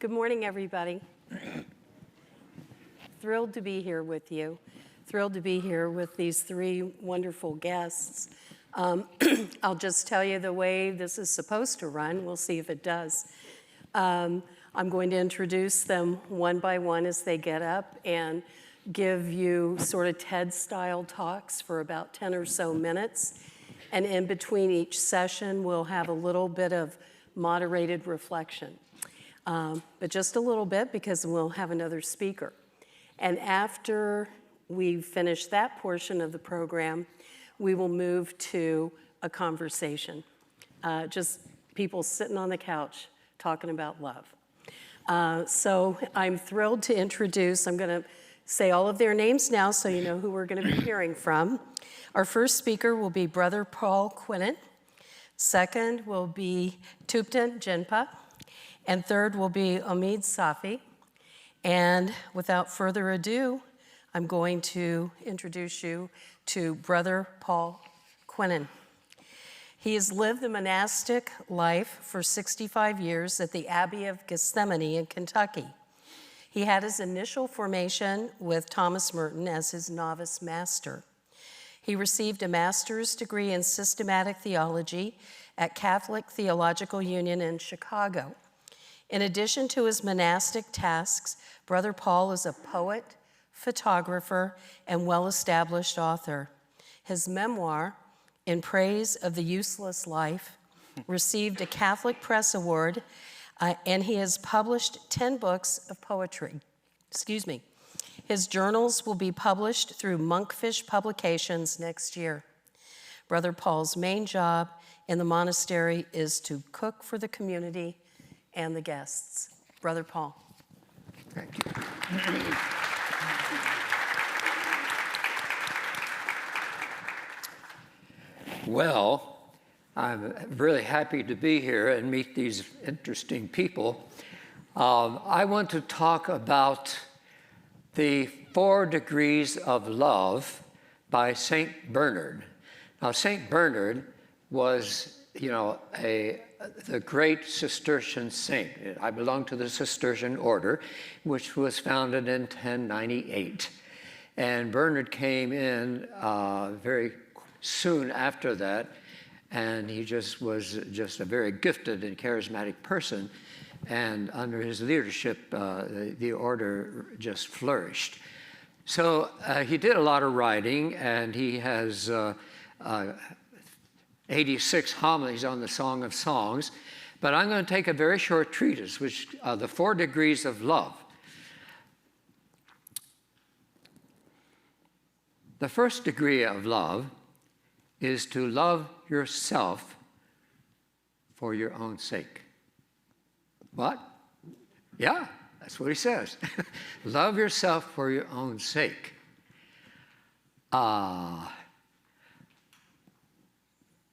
Good morning, everybody. Thrilled to be here with you. Thrilled to be here with these three wonderful guests. I'll just tell you the way this is supposed to run. We'll see if it does. I'm going to introduce them one by one as they get up and give you sort of TED-style talks for about 10 or so minutes. And in between each session, we'll have a little bit of moderated reflection. But just a little bit, because we'll have another speaker. And after we finish that portion of the program, we will move to a conversation. Just people sitting on the couch talking about love. So I'm thrilled to introduce, I'm going to say all of their names now so you know who we're going to be hearing from. Our first speaker will be Brother Paul Quenon. Second will be Thupten Jinpa. And third will be Omid Safi. And without further ado, I'm going to introduce you to Brother Paul Quenon. He has lived the monastic life for 65 years at the Abbey of Gethsemani in Kentucky. He had his initial formation with Thomas Merton as his Novice Master. He received a master's degree in systematic theology at Catholic Theological Union in Chicago. In addition to his monastic tasks, Brother Paul is a poet, photographer, and well-established author. His memoir, In Praise of the Useless Life, received a Catholic Press Award, and he has published 10 books of poetry. His journals will be published through Monkfish Publications next year. Brother Paul's main job in the monastery is to cook for the community and the guests. Brother Paul. Thank you. Well, I'm really happy to be here and meet these interesting people. I want to talk about the 4 Degrees of Love by St. Bernard. Now, St. Bernard was, the great Cistercian saint. I belong to the Cistercian order, which was founded in 1098. And Bernard came in very soon after that, and he was just a very gifted and charismatic person. And under his leadership, the order just flourished. So he did a lot of writing, and he has 86 homilies on the Song of Songs, but I'm going to take a very short treatise, which the 4 Degrees of Love. The first degree of love is to love yourself for your own sake. What? Yeah, that's what he says. Love yourself for your own sake.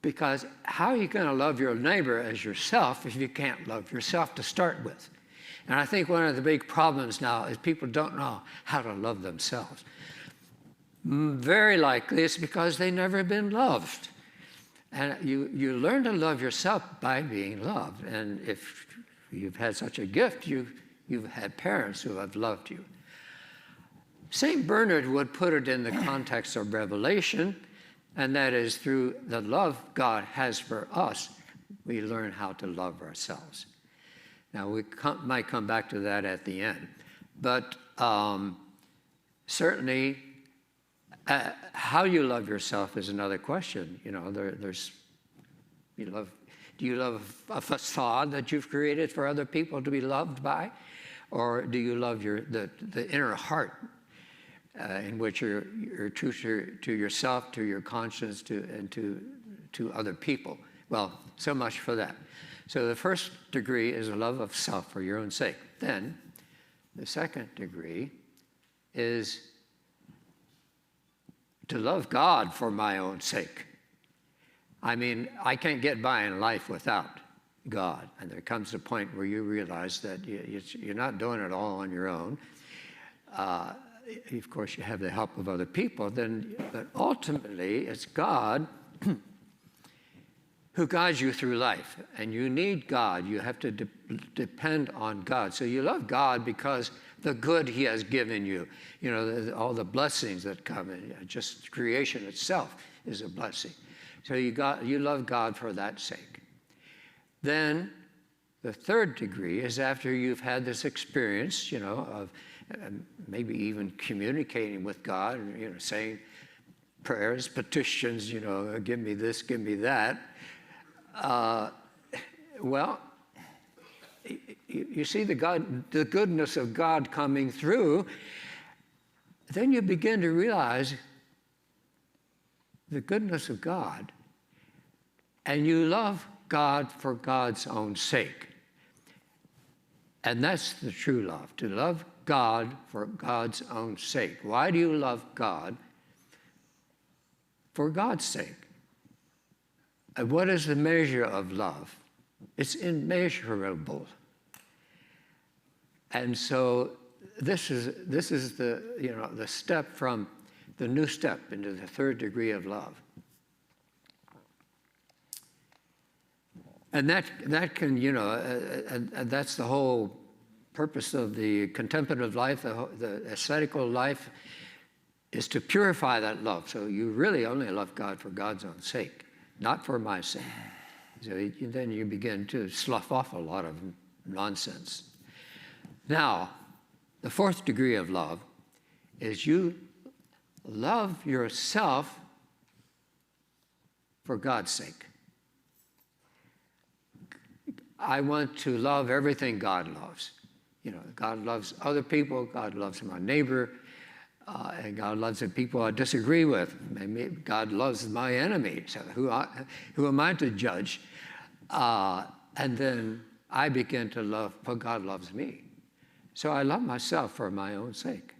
Because how are you going to love your neighbor as yourself if you can't love yourself to start with? And I think one of the big problems now is people don't know how to love themselves. Very likely it's because they've never been loved. And you learn to love yourself by being loved. And if you've had such a gift, you've had parents who have loved you. St. Bernard would put it in the context of revelation, and that is through the love God has for us, we learn how to love ourselves. Now, we might come back to that at the end. But certainly, how you love yourself is another question. Do you love a facade that you've created for other people to be loved by? Or do you love the inner heart in which you're true to yourself, to your conscience, and to other people? Well, so much for that. So the first degree is a love of self for your own sake. Then the second degree is to love God for my own sake. I mean, I can't get by in life without God. And there comes a point where you realize that you're not doing it all on your own. Of course, you have the help of other people, but ultimately it's God who guides you through life. And you need God. You have to depend on God. So you love God because the good he has given you, you know, all the blessings that come in. Just creation itself is a blessing. So you love God for that sake. Then the third degree is after you've had this experience, you know, of maybe even communicating with God, you know, saying prayers, petitions, you know, give me this, give me that. Well, you see the goodness of God coming through, then you begin to realize the goodness of God, and you love God for God's own sake. And that's the true love, to love God for God's own sake. Why do you love God? For God's sake. And what is the measure of love? It's immeasurable. And so this is the, you know, the step from the new step into the third degree of love. And that can, you know, and that's the whole purpose of the contemplative life, the ascetical life, is to purify that love. So you really only love God for God's own sake, not for my sake. So then you begin to slough off a lot of nonsense. Now, the fourth degree of love is you love yourself for God's sake. I want to love everything God loves. You know, God loves other people, God loves my neighbor, and God loves the people I disagree with. Maybe God loves my enemy, so who am I to judge? And then I begin to love, but God loves me. So I love myself for my own sake.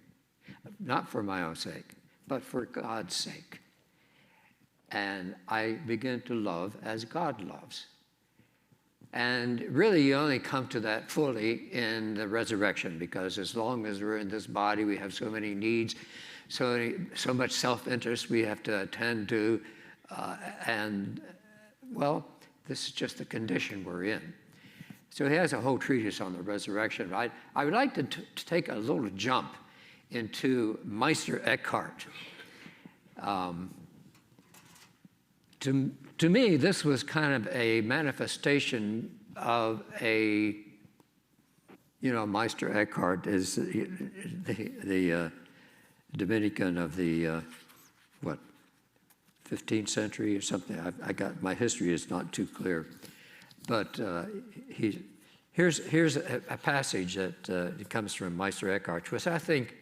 Not for my own sake, but for God's sake. And I begin to love as God loves. And really, you only come to that fully in the resurrection, because as long as we're in this body, we have so many needs, so much self-interest we have to attend to. And, well, this is just the condition we're in. So he has a whole treatise on the resurrection. I would like to take a little jump into Meister Eckhart. To me, this was kind of a manifestation of a, you know, Meister Eckhart is the Dominican of the, 15th century or something. I got, my history is not too clear. But here's a passage that comes from Meister Eckhart, which I think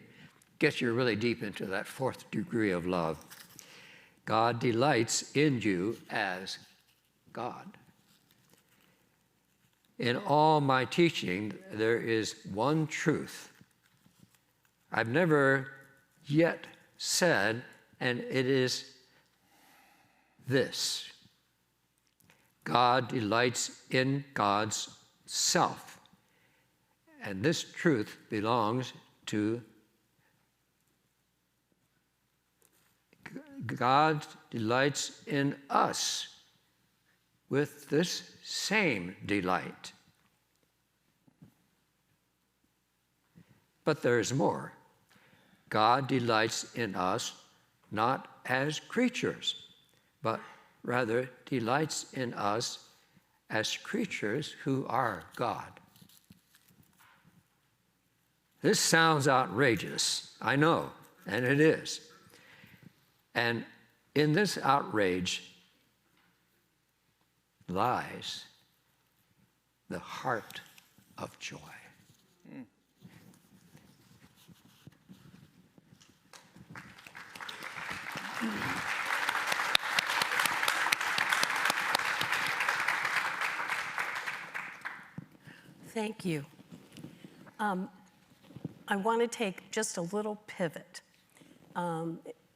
gets you really deep into that fourth degree of love. God delights in you as God. In all my teaching, there is one truth I've never yet said, and it is this: God delights in God's self. And this truth belongs to God delights in us with this same delight. But there's more. God delights in us not as creatures, but rather delights in us as creatures who are God. This sounds outrageous, I know, and it is. And in this outrage lies the heart of joy. Thank you. I want to take just a little pivot.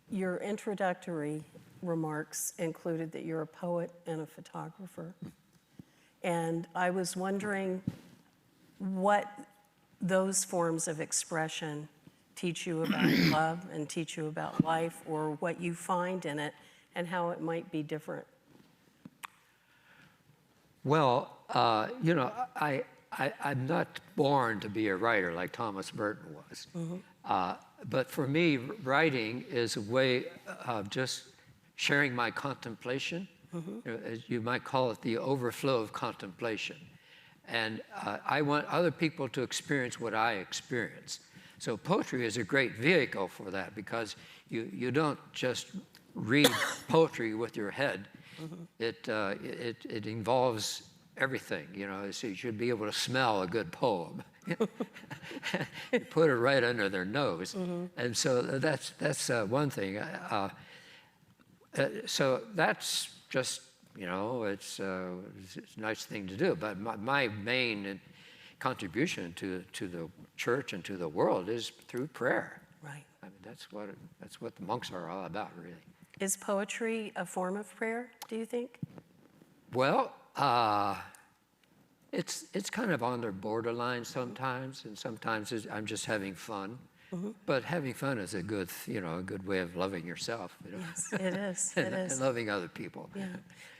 Your introductory remarks included that you're a poet and a photographer. And I was wondering what those forms of expression teach you about love and teach you about life, or what you find in it and how it might be different. Well, I'm not born to be a writer like Thomas Merton was. But for me, writing is a way of just sharing my contemplation. As you might call it, the overflow of contemplation. And I want other people to experience what I experience. So poetry is a great vehicle for that, because you don't just read poetry with your head. It involves everything, so you should be able to smell a good poem. You put it right under their nose. And so that's one thing. So that's just, it's a nice thing to do. But my main contribution to the church and to the world is through prayer. Right. I mean, that's what the monks are all about, really. Is poetry a form of prayer, do you think? Well, it's kind of on the borderline sometimes, and sometimes I'm just having fun. But having fun is a good way of loving yourself. Yes, it is. And loving other people. Yeah.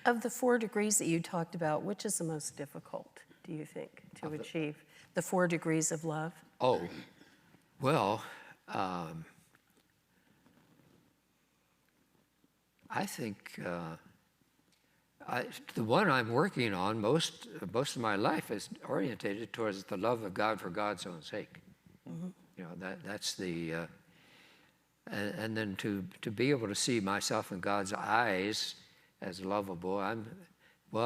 Of the 4 degrees that you talked about, which is the most difficult, do you think, to achieve? The 4 degrees of love? Oh, well, I think the one I'm working on most of my life is orientated towards the love of God for God's own sake. That's the and then to be able to see myself in God's eyes as lovable.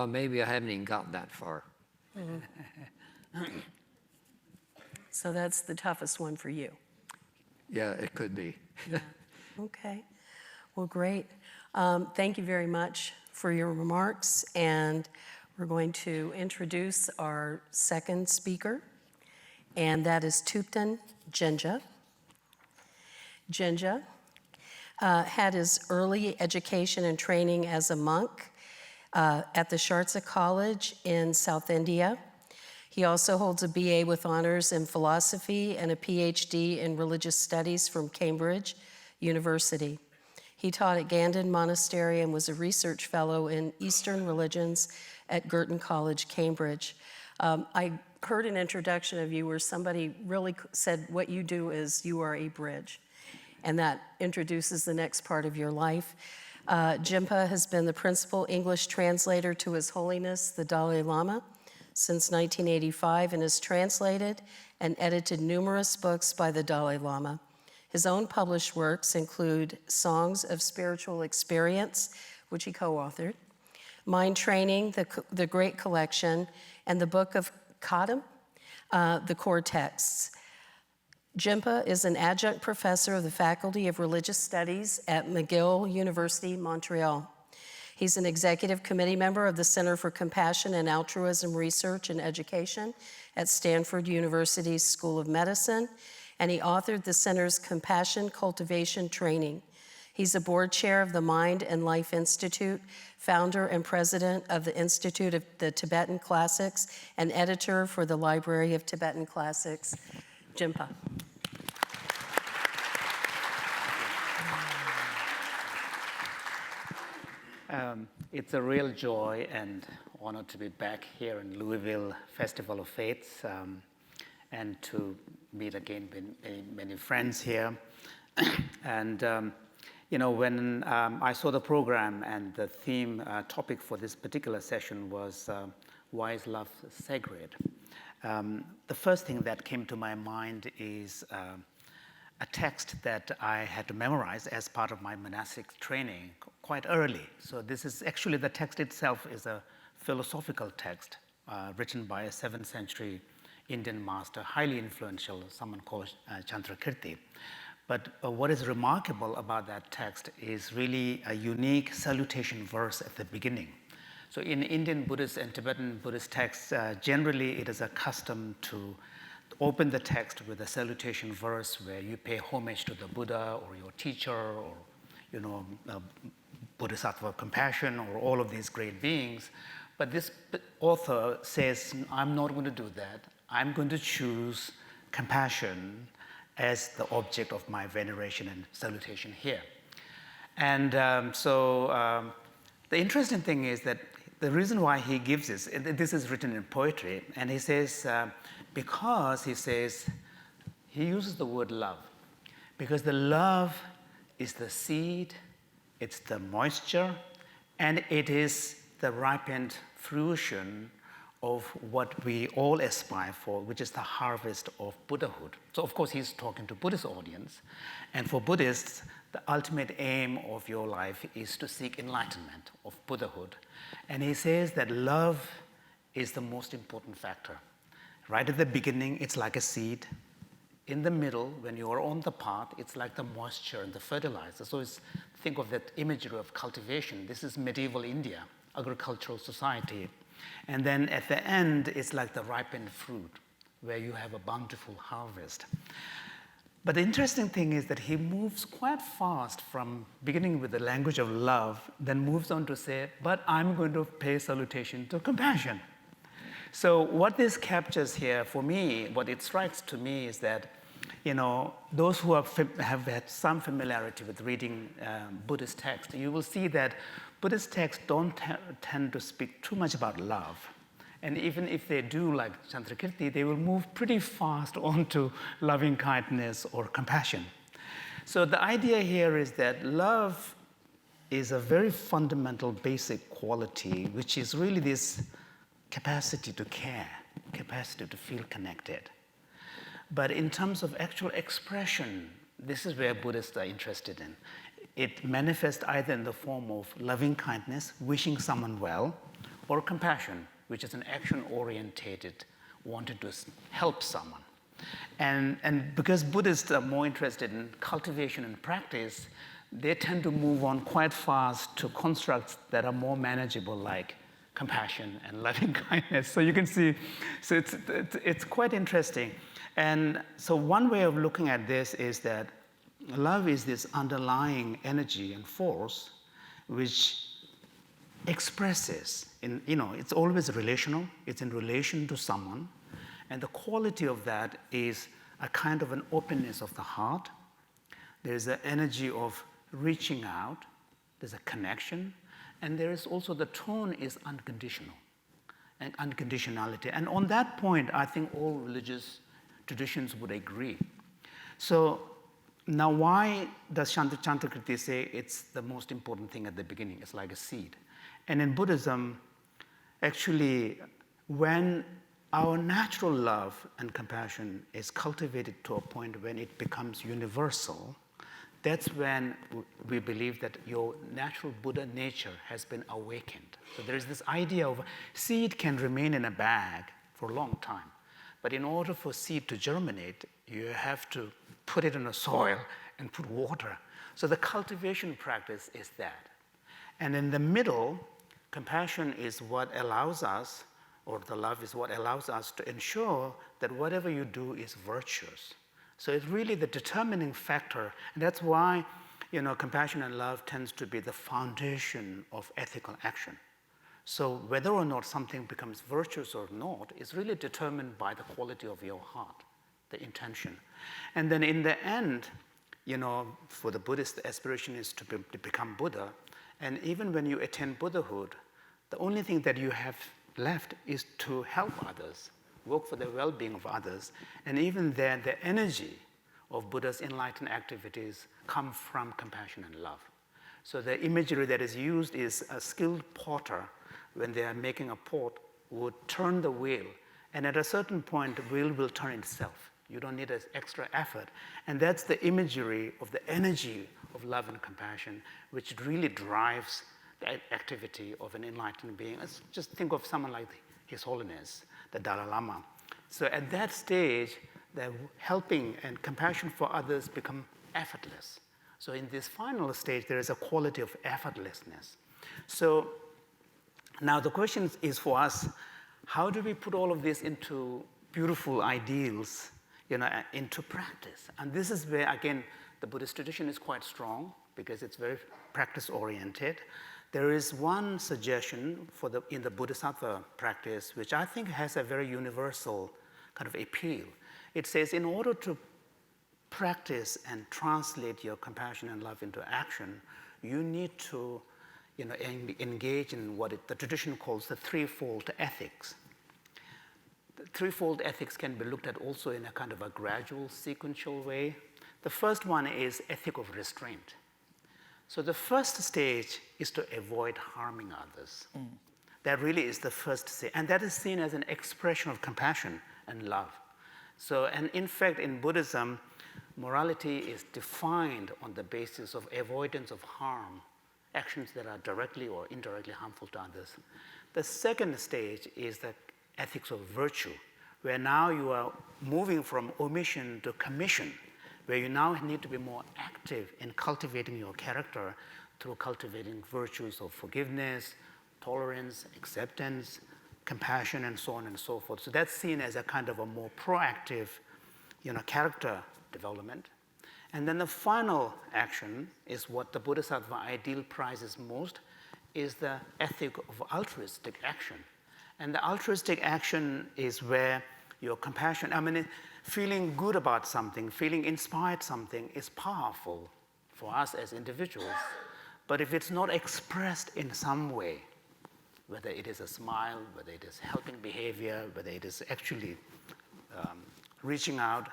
Maybe I haven't even gotten that far. So that's the toughest one for you. Yeah, it could be. Okay. Well, great. Thank you very much for your remarks, and we're going to introduce our second speaker, and that is Thupten Jinpa. Jinpa had his early education and training as a monk at the Shartse College in South India. He also holds a BA with honors in philosophy and a PhD in religious studies from Cambridge University. He taught at Ganden Monastery and was a research fellow in Eastern religions at Girton College, Cambridge. I heard an introduction of you where somebody really said what you do is you are a bridge, and that introduces the next part of your life. Jinpa has been the principal English translator to His Holiness, the Dalai Lama, since 1985, and has translated and edited numerous books by the Dalai Lama. His own published works include Songs of Spiritual Experience, which he co-authored, Mind Training, the Great Collection, and the Book of Ganden, the Core Texts. Jinpa is an adjunct professor of the Faculty of Religious Studies at McGill University, Montreal. He's an executive committee member of the Center for Compassion and Altruism Research and Education at Stanford University's School of Medicine, and he authored the center's Compassion Cultivation Training. He's a board chair of the Mind and Life Institute, founder and president of the Institute of the Tibetan Classics, and editor for the Library of Tibetan Classics. Jinpa. It's a real joy and honor to be back here in Louisville Festival of Faiths and to meet again many friends here. And when I saw the program and the theme topic for this particular session was why is love sacred? The first thing that came to my mind is a text that I had to memorize as part of my monastic training quite early. So this is actually, the text itself is a philosophical text written by a 7th century Indian master, highly influential, someone called Chandrakirti. But what is remarkable about that text is really a unique salutation verse at the beginning. So in Indian Buddhist and Tibetan Buddhist texts, generally it is a custom to open the text with a salutation verse where you pay homage to the Buddha or your teacher or, Bodhisattva of compassion or all of these great beings. But this author says, I'm not going to do that. I'm going to choose compassion as the object of my veneration and salutation here. And the interesting thing is that the reason why he gives this is written in poetry, and he says, because he says, he uses the word love, because the love is the seed, it's the moisture, and it is the ripened fruition of what we all aspire for, which is the harvest of Buddhahood. So of course he's talking to Buddhist audience, and for Buddhists, the ultimate aim of your life is to seek enlightenment of Buddhahood. And he says that love is the most important factor. Right at the beginning, it's like a seed. In the middle, when you are on the path, it's like the moisture and the fertilizer. So think of that imagery of cultivation. This is medieval India, agricultural society. And then at the end, it's like the ripened fruit, where you have a bountiful harvest. But the interesting thing is that he moves quite fast from beginning with the language of love, then moves on to say, but I'm going to pay salutation to compassion. So what this captures here, for me, what it strikes to me is that, those who have had some familiarity with reading Buddhist texts, you will see that Buddhist texts don't tend to speak too much about love. And even if they do, like Chandrakirti, they will move pretty fast onto loving kindness or compassion. So the idea here is that love is a very fundamental, basic quality, which is really this capacity to care, capacity to feel connected. But in terms of actual expression, this is where Buddhists are interested in. It manifests either in the form of loving kindness, wishing someone well, or compassion, which is an action-orientated, wanting to help someone. And because Buddhists are more interested in cultivation and practice, they tend to move on quite fast to constructs that are more manageable, like compassion and loving kindness. So you can see, so it's quite interesting. And so one way of looking at this is that love is this underlying energy and force which expresses, it's always relational, it's in relation to someone, and the quality of that is a kind of an openness of the heart. There's an energy of reaching out, there's a connection, and there is also the tone is unconditional, and unconditionality. And on that point, I think all religious traditions would agree. So now why does Chandrakirti say it's the most important thing at the beginning? It's like a seed. And in Buddhism, actually, when our natural love and compassion is cultivated to a point when it becomes universal, that's when we believe that your natural Buddha nature has been awakened. So there is this idea of seed can remain in a bag for a long time. But in order for seed to germinate, you have to put it in the soil and put water. So the cultivation practice is that. And in the middle, compassion is what allows us, or the love is what allows us to ensure that whatever you do is virtuous. So it's really the determining factor, and that's why, compassion and love tends to be the foundation of ethical action. So whether or not something becomes virtuous or not is really determined by the quality of your heart, the intention. And then in the end, for the Buddhist, the aspiration is to become Buddha. And even when you attain Buddhahood, the only thing that you have left is to help others, work for the well-being of others. And even then, the energy of Buddha's enlightened activities come from compassion and love. So the imagery that is used is a skilled potter, when they are making a pot, would turn the wheel. And at a certain point, the wheel will turn itself. You don't need an extra effort. And that's the imagery of the energy of love and compassion, which really drives the activity of an enlightened being. Let's just think of someone like His Holiness, the Dalai Lama. So at that stage, the helping and compassion for others become effortless. So in this final stage, there is a quality of effortlessness. So now the question is for us, how do we put all of this into beautiful ideals, into practice? And this is where, again, the Buddhist tradition is quite strong because it's very practice-oriented. There is one suggestion in the Bodhisattva practice, which I think has a very universal kind of appeal. It says, in order to practice and translate your compassion and love into action, you need to engage in what the tradition calls the threefold ethics. The threefold ethics can be looked at also in a kind of a gradual, sequential way. The first one is ethic of restraint. So the first stage is to avoid harming others. That really is the first stage, and that is seen as an expression of compassion and love. So, and in fact, in Buddhism, morality is defined on the basis of avoidance of harm, actions that are directly or indirectly harmful to others. The second stage is the ethics of virtue, where now you are moving from omission to commission, where you now need to be more active in cultivating your character through cultivating virtues of forgiveness, tolerance, acceptance, compassion, and so on and so forth. So that's seen as a kind of a more proactive, character development. And then the final action is what the Bodhisattva ideal prizes most, is the ethic of altruistic action. And the altruistic action is where your compassion, feeling good about something, feeling inspired something is powerful for us as individuals. But if it's not expressed in some way, whether it is a smile, whether it is helping behavior, whether it is actually reaching out,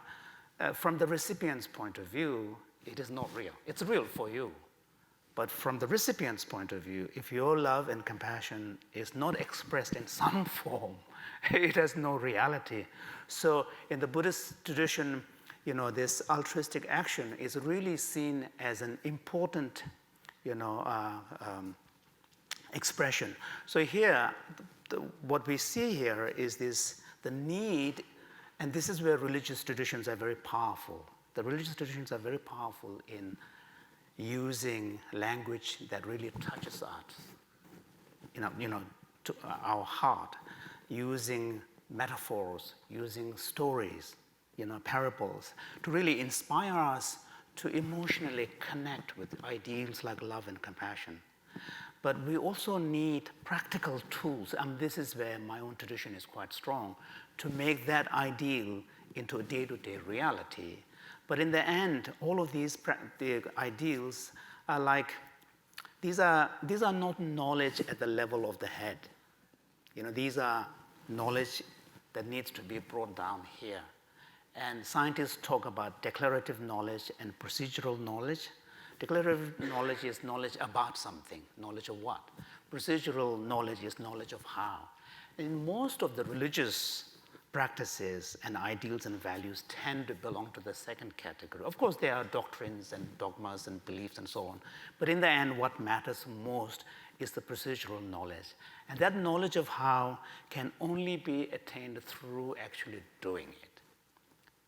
from the recipient's point of view, it is not real. It's real for you. But from the recipient's point of view, if your love and compassion is not expressed in some form, it has no reality. So in the Buddhist tradition, this altruistic action is really seen as an important, expression. So here, what we see here is the need, and this is where religious traditions are very powerful. The religious traditions are very powerful in using language that really touches us, to our heart, using metaphors, using stories, parables, to really inspire us to emotionally connect with ideals like love and compassion. But we also need practical tools, and this is where my own tradition is quite strong, to make that ideal into a day-to-day reality. But in the end, all of the ideals are like, these are not knowledge at the level of the head. These are knowledge that needs to be brought down here. And scientists talk about declarative knowledge and procedural knowledge. Declarative knowledge is knowledge about something, knowledge of what? Procedural knowledge is knowledge of how. In most of the religious practices and ideals and values tend to belong to the second category. Of course, there are doctrines and dogmas and beliefs and so on. But in the end, what matters most is the procedural knowledge. And that knowledge of how can only be attained through actually doing it,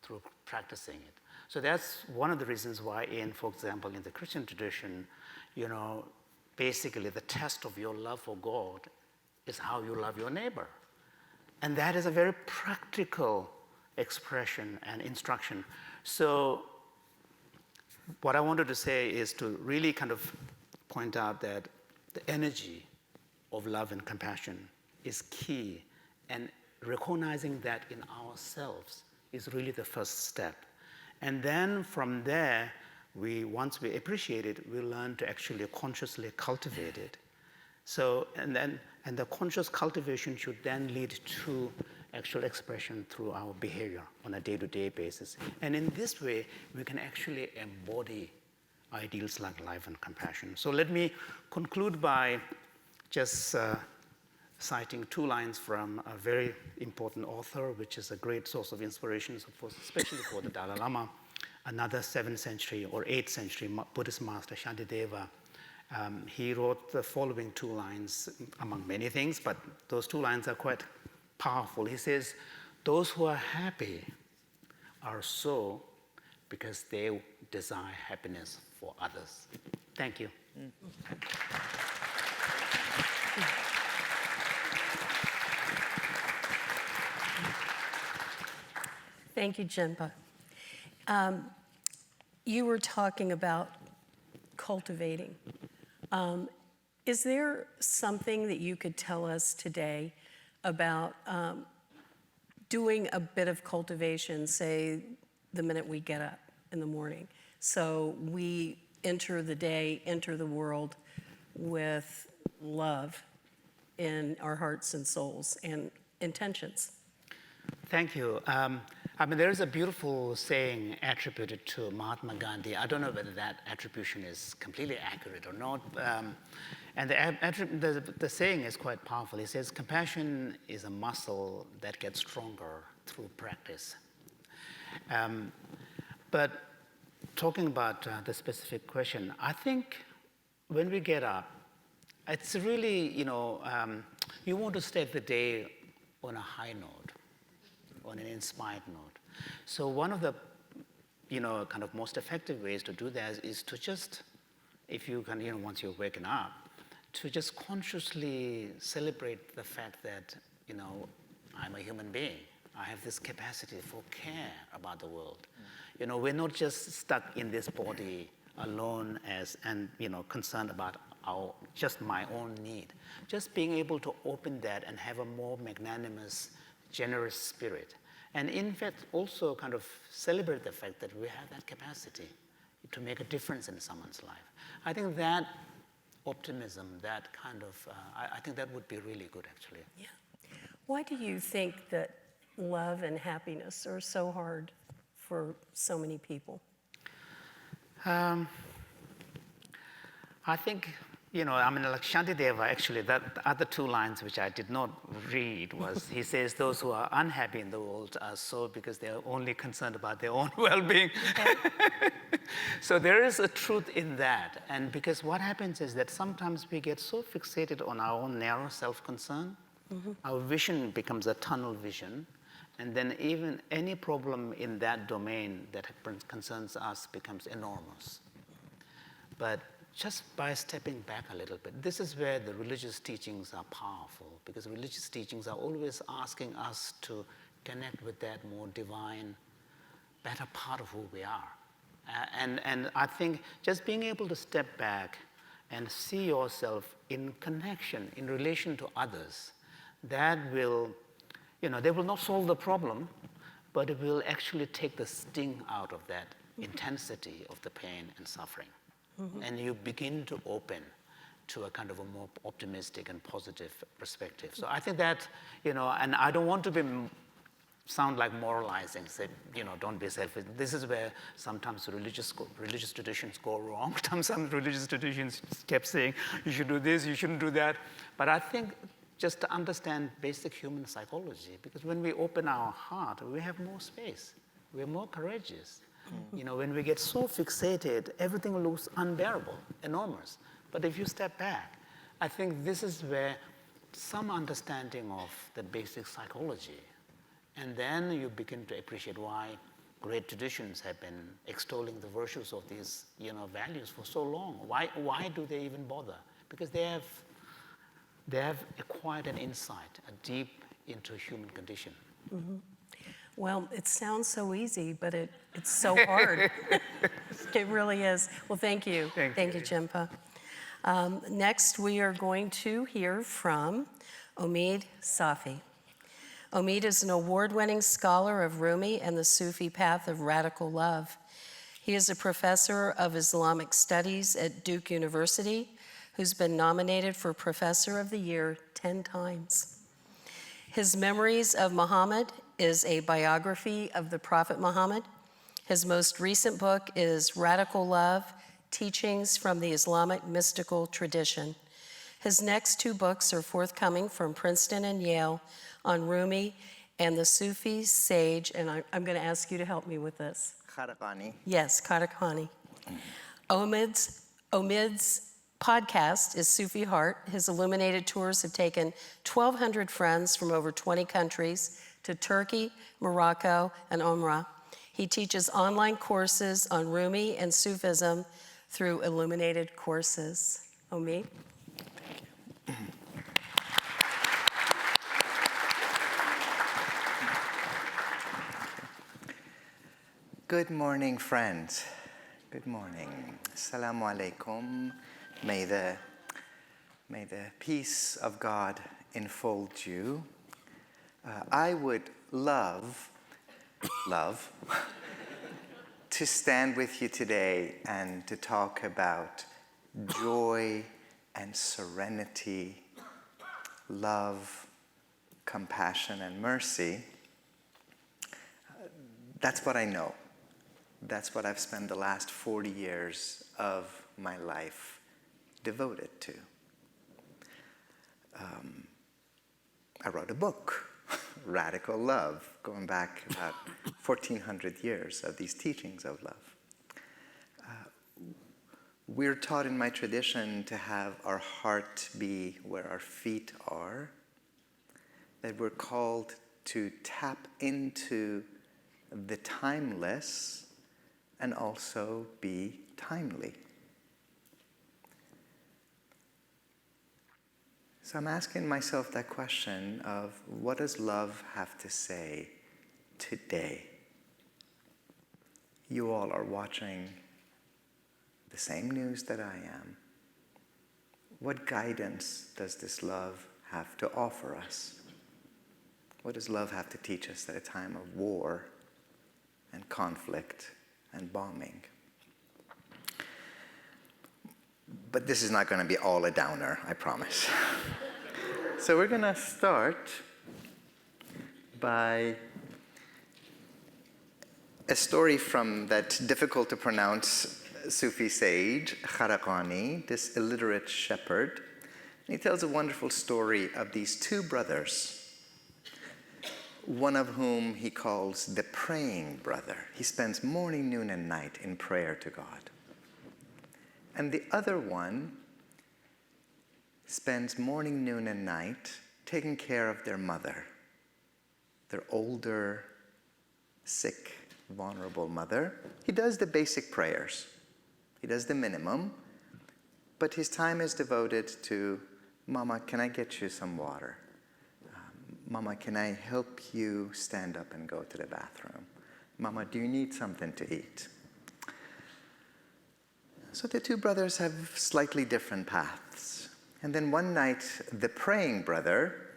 through practicing it. So that's one of the reasons why for example, in the Christian tradition, basically the test of your love for God is how you love your neighbor. And that is a very practical expression and instruction. So what I wanted to say is to really kind of point out that the energy of love and compassion is key, and recognizing that in ourselves is really the first step. And then from there, once we appreciate it, we learn to actually consciously cultivate it. So, and the conscious cultivation should then lead to actual expression through our behavior on a day-to-day basis. And in this way, we can actually embody ideals like love and compassion. So let me conclude by just citing two lines from a very important author, which is a great source of inspiration, especially for the Dalai Lama, another 7th century or 8th century Buddhist master, Shantideva. He wrote the following two lines, among many things, but those two lines are quite powerful. He says, "Those who are happy are so because they desire happiness for others." Thank you. Thank you, Jinpa. You were talking about cultivating. Is there something that you could tell us today about doing a bit of cultivation, say, the minute we get up in the morning? So we enter the day, enter the world with love in our hearts and souls and intentions. Thank you. There is a beautiful saying attributed to Mahatma Gandhi. I don't know whether that attribution is completely accurate or not. And the saying is quite powerful. He says, compassion is a muscle that gets stronger through practice. But talking about the specific question, I think when we get up, it's really, you want to start the day on a high note, on an inspired note. So one of the, kind of most effective ways to do that is to just, if you can, once you're waking up, to just consciously celebrate the fact that, I'm a human being. I have this capacity for care about the world. We're not just stuck in this body alone and concerned about just my own need. Just being able to open that and have a more magnanimous, generous spirit. And in fact, also kind of celebrate the fact that we have that capacity to make a difference in someone's life. I think that optimism, that kind of, I think that would be really good, actually. Yeah. Why do you think that love and happiness are so hard for so many people? I think, like Shantideva, actually, the other two lines which I did not read was, he says, those who are unhappy in the world are so because they are only concerned about their own well-being. Okay. So there is a truth in that. And because what happens is that sometimes we get so fixated on our own narrow self-concern, our vision becomes a tunnel vision. And then even any problem in that domain that concerns us becomes enormous. But just by stepping back a little bit, this is where the religious teachings are powerful, because religious teachings are always asking us to connect with that more divine, better part of who we are. And I think just being able to step back and see yourself in connection, in relation to others, that will, they will not solve the problem, but it will actually take the sting out of that intensity of the pain and suffering. And you begin to open to a kind of a more optimistic and positive perspective. So I think that, and I don't want to sound like moralizing, say, don't be selfish. This is where sometimes religious traditions go wrong. Some religious traditions kept saying, you should do this, you shouldn't do that. But I think just to understand basic human psychology, because when we open our heart, we have more space. We're more courageous. When we get so fixated, everything looks unbearable, enormous. But if you step back, I think this is where some understanding of the basic psychology, and then you begin to appreciate why great traditions have been extolling the virtues of these, values for so long. Why do they even bother? Because they have acquired an insight, a deep into human condition. Well, it sounds so easy, but it's so hard. It really is. Well, thank you. Thank you, Jinpa. Next, we are going to hear from Omid Safi. Omid is an award-winning scholar of Rumi and the Sufi path of radical love. He is a professor of Islamic studies at Duke University, who's been nominated for Professor of the Year 10 times. His Memories of Muhammad is a biography of the Prophet Muhammad. His most recent book is Radical Love, Teachings from the Islamic Mystical Tradition. His next two books are forthcoming from Princeton and Yale on Rumi and the Sufi sage, and I'm going to ask you to help me with this. Kharakani. Yes, Kharakani. Omid's podcast is Sufi Heart. His illuminated tours have taken 1,200 friends from over 20 countries to Turkey, Morocco, and Umrah. He teaches online courses on Rumi and Sufism through illuminated courses. Omid? Good morning, friends. Good morning. Assalamu alaikum. May the peace of God enfold you. I would love to stand with you today and to talk about joy and serenity, love, compassion, and mercy, that's what I know. That's what I've spent the last 40 years of my life devoted to. I wrote a book, Radical Love, going back about 1,400 years of these teachings of love. We're taught in my tradition to have our heart be where our feet are, that we're called to tap into the timeless and also be timely. So I'm asking myself that question of, what does love have to say today? You all are watching the same news that I am. What guidance does this love have to offer us? What does love have to teach us at a time of war and conflict and bombing? But this is not going to be all a downer, I promise. So we're going to start by a story from that difficult to pronounce Sufi sage, Kharaqani, this illiterate shepherd. And he tells a wonderful story of these two brothers, one of whom he calls the praying brother. He spends morning, noon, and night in prayer to God. And the other one spends morning, noon, and night taking care of their mother, their older, sick, vulnerable mother. He does the basic prayers. He does the minimum, but his time is devoted to, Mama, can I get you some water? Mama, can I help you stand up and go to the bathroom? Mama, do you need something to eat? So the two brothers have slightly different paths. And then one night, the praying brother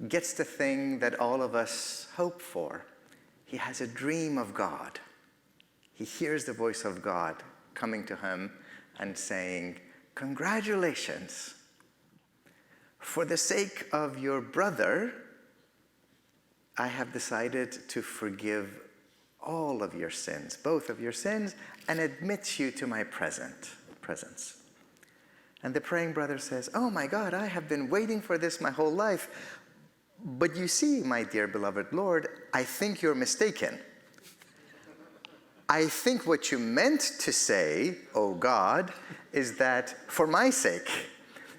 gets the thing that all of us hope for. He has a dream of God. He hears the voice of God coming to him and saying, congratulations. For the sake of your brother, I have decided to forgive all of your sins, both of your sins, and admit you to my presence. And the praying brother says, oh my God, I have been waiting for this my whole life. But you see, my dear beloved Lord, I think you're mistaken. I think what you meant to say, oh God, is that for my sake,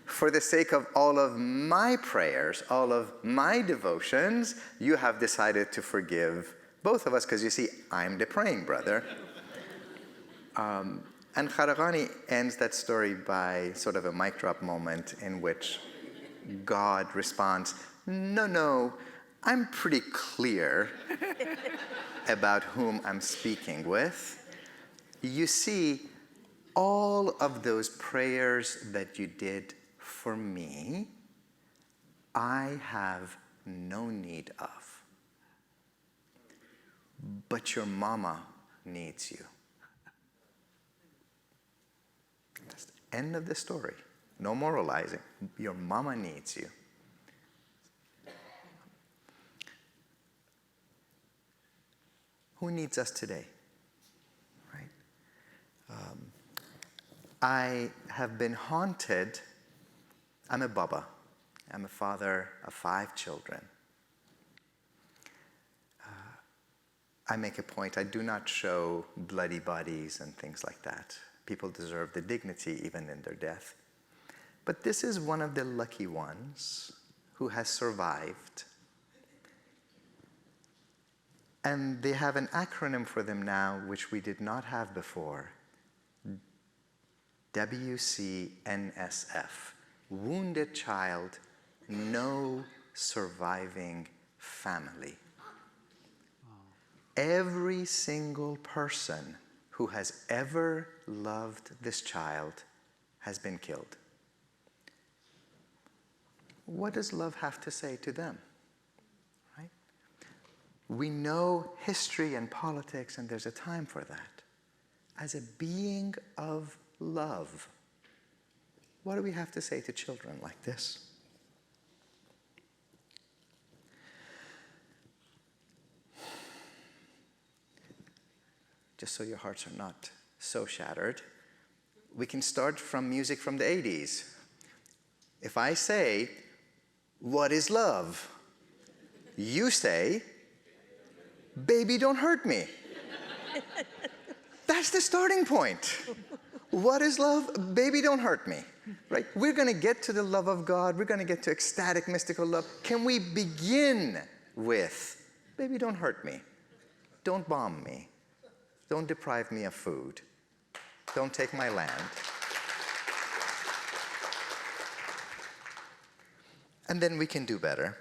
for the sake of all of my prayers, all of my devotions, you have decided to forgive both of us, because you see, I'm the praying brother. And Kharaqani ends that story by sort of a mic drop moment in which God responds, no, I'm pretty clear about whom I'm speaking with. You see, all of those prayers that you did for me, I have no need of. But your mama needs you. That's the end of the story. No moralizing. Your mama needs you. Who needs us today? Right? I have been haunted. I'm a Baba. I'm a father of 5 children. I make a point, I do not show bloody bodies and things like that. People deserve the dignity even in their death. But this is one of the lucky ones who has survived. And they have an acronym for them now, which we did not have before. WCNSF. Wounded child, no surviving family. Every single person who has ever loved this child has been killed. What does love have to say to them? Right? We know history and politics, and there's a time for that. As a being of love, What do we have to say to children like this? Just so your hearts are not so shattered, we can start from music from the 80s. If I say, "What is love?" you say, "Baby, don't hurt me." That's the starting point. What is love? Baby, don't hurt me. Right? We're going to get to the love of God. We're going to get to ecstatic, mystical love. Can we begin with, "Baby, don't hurt me. Don't bomb me. Don't deprive me of food. Don't take my land." And then we can do better.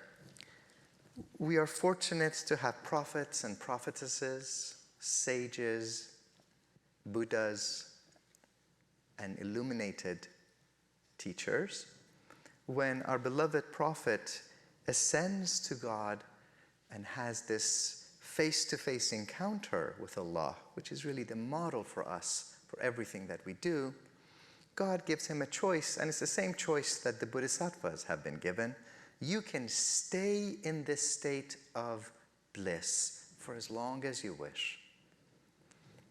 We are fortunate to have prophets and prophetesses, sages, Buddhas, and illuminated teachers. When our beloved prophet ascends to God and has this face-to-face encounter with Allah, which is really the model for us for everything that we do, God gives him a choice, and it's the same choice that the Bodhisattvas have been given. You can stay in this state of bliss for as long as you wish.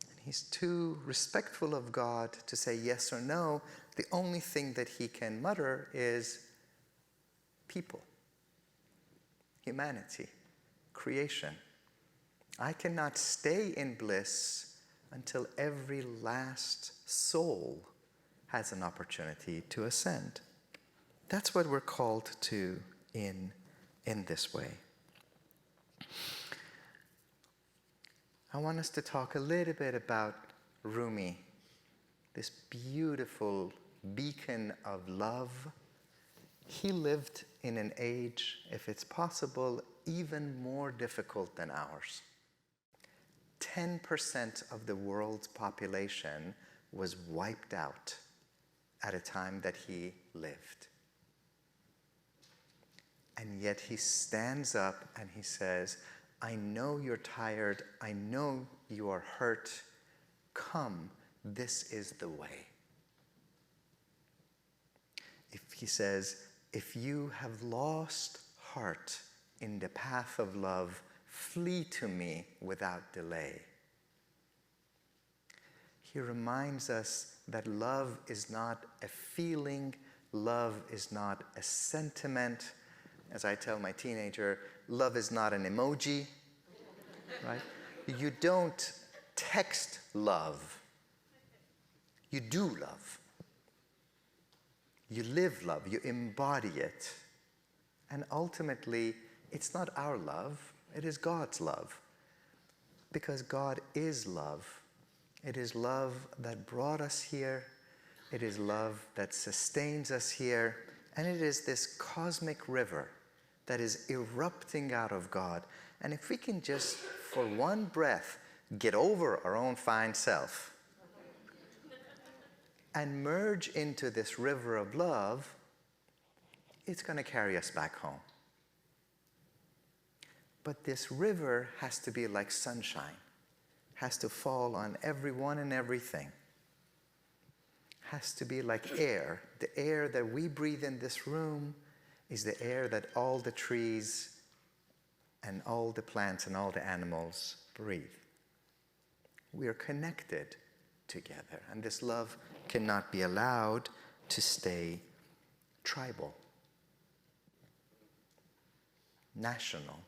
And he's too respectful of God to say yes or no. The only thing that he can mutter is people, humanity, creation. I cannot stay in bliss until every last soul has an opportunity to ascend. That's what we're called to in this way. I want us to talk a little bit about Rumi, this beautiful beacon of love. He lived in an age, if it's possible, even more difficult than ours. 10% of the world's population was wiped out at a time that he lived. And yet he stands up and he says, "I know you're tired. I know you are hurt. Come, this is the way." He says, "If you have lost heart in the path of love, flee to me without delay." He reminds us that love is not a feeling, love is not a sentiment. As I tell my teenager, love is not an emoji, right? You don't text love. You do love. You live love, you embody it. And ultimately, it's not our love, it is God's love. Because God is love. It is love that brought us here. It is love that sustains us here. And it is this cosmic river that is erupting out of God. And if we can just, for one breath, get over our own fine self and merge into this river of love, it's going to carry us back home. But this river has to be like sunshine, has to fall on everyone and everything, has to be like air. The air that we breathe in this room is the air that all the trees and all the plants and all the animals breathe. We are connected together, and this love cannot be allowed to stay tribal, national.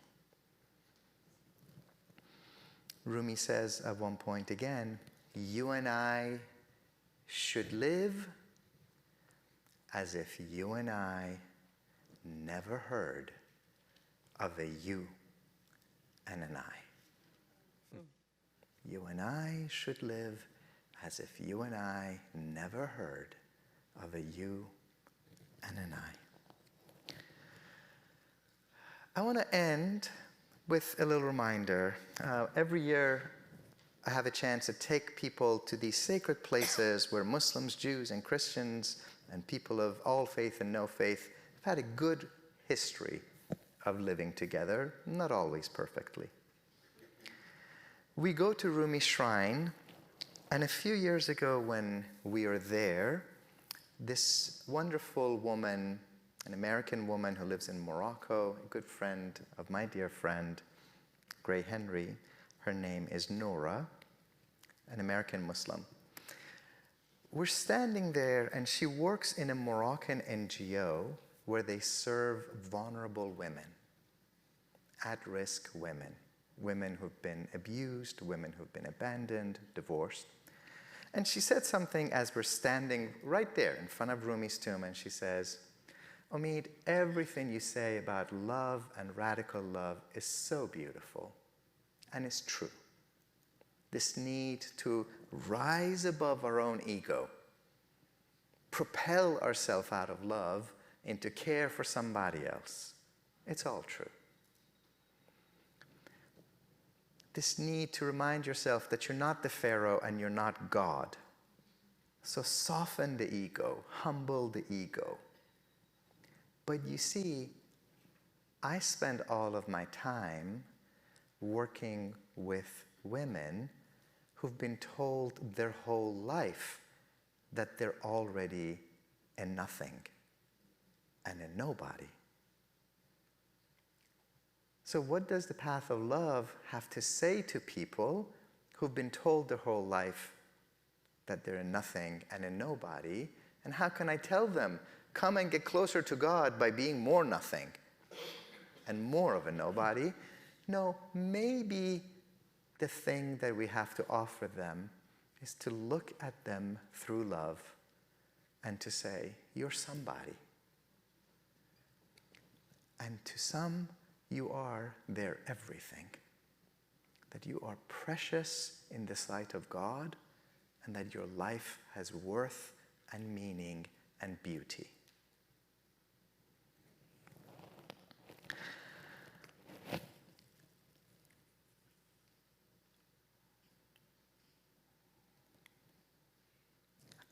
Rumi says at one point again, you and I should live as if you and I never heard of a you and an I. You and I should live as if you and I never heard of a you and an I. I want to end with a little reminder. Every year I have a chance to take people to these sacred places where Muslims, Jews, and Christians and people of all faith and no faith have had a good history of living together, not always perfectly. We go to Rumi's shrine, and a few years ago when we were there, this wonderful woman, an American woman who lives in Morocco, a good friend of my dear friend, Gray Henry. Her name is Nora, an American Muslim. We're standing there, and she works in a Moroccan NGO where they serve vulnerable women, at-risk women, women who've been abused, women who've been abandoned, divorced. And she said something as we're standing right there in front of Rumi's tomb, and she says, Omid, everything you say about love and radical love is so beautiful, and it's true. This need to rise above our own ego, propel ourselves out of love into care for somebody else. It's all true. This need to remind yourself that you're not the Pharaoh and you're not God. So soften the ego, humble the ego. But you see, I spend all of my time working with women who've been told their whole life that they're already a nothing and a nobody. So what does the path of love have to say to people who've been told their whole life that they're a nothing and a nobody? And how can I tell them, come and get closer to God by being more nothing and more of a nobody? No, maybe the thing that we have to offer them is to look at them through love and to say, you're somebody. And to some, you are their everything. That you are precious in the sight of God, and that your life has worth and meaning and beauty. I've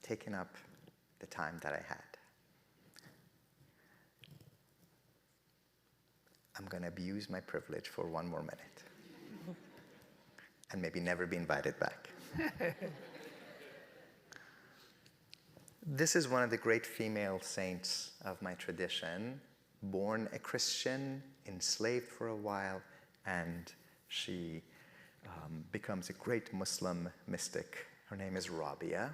taken up the time that I had. I'm going to abuse my privilege for one more minute and maybe never be invited back. This is one of the great female saints of my tradition, born a Christian, enslaved for a while, and she becomes a great Muslim mystic. Her name is Rabia.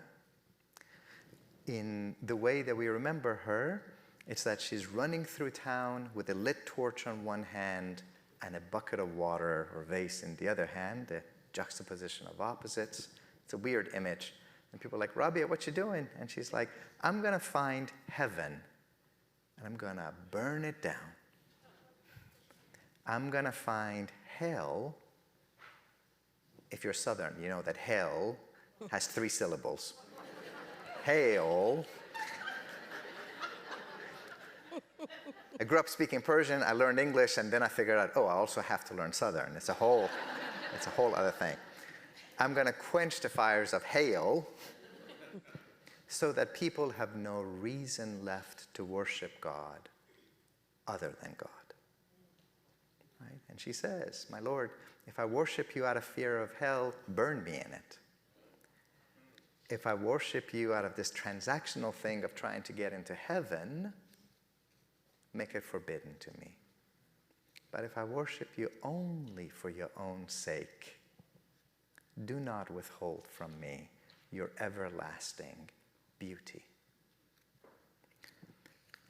In the way that we remember her, it's that she's running through town with a lit torch on one hand and a bucket of water or vase in the other hand, the juxtaposition of opposites. It's a weird image. And people are like, Rabia, what you doing? And she's like, I'm going to find heaven, and I'm going to burn it down. I'm going to find hell. If you're Southern, you know that hell has 3 syllables. Hail. I grew up speaking Persian, I learned English, and then I figured out, I also have to learn Southern. It's a whole other thing. I'm going to quench the fires of hail so that people have no reason left to worship God other than God. Right? And she says, my Lord, if I worship you out of fear of hell, burn me in it. If I worship you out of this transactional thing of trying to get into heaven, make it forbidden to me. But if I worship you only for your own sake, do not withhold from me your everlasting beauty.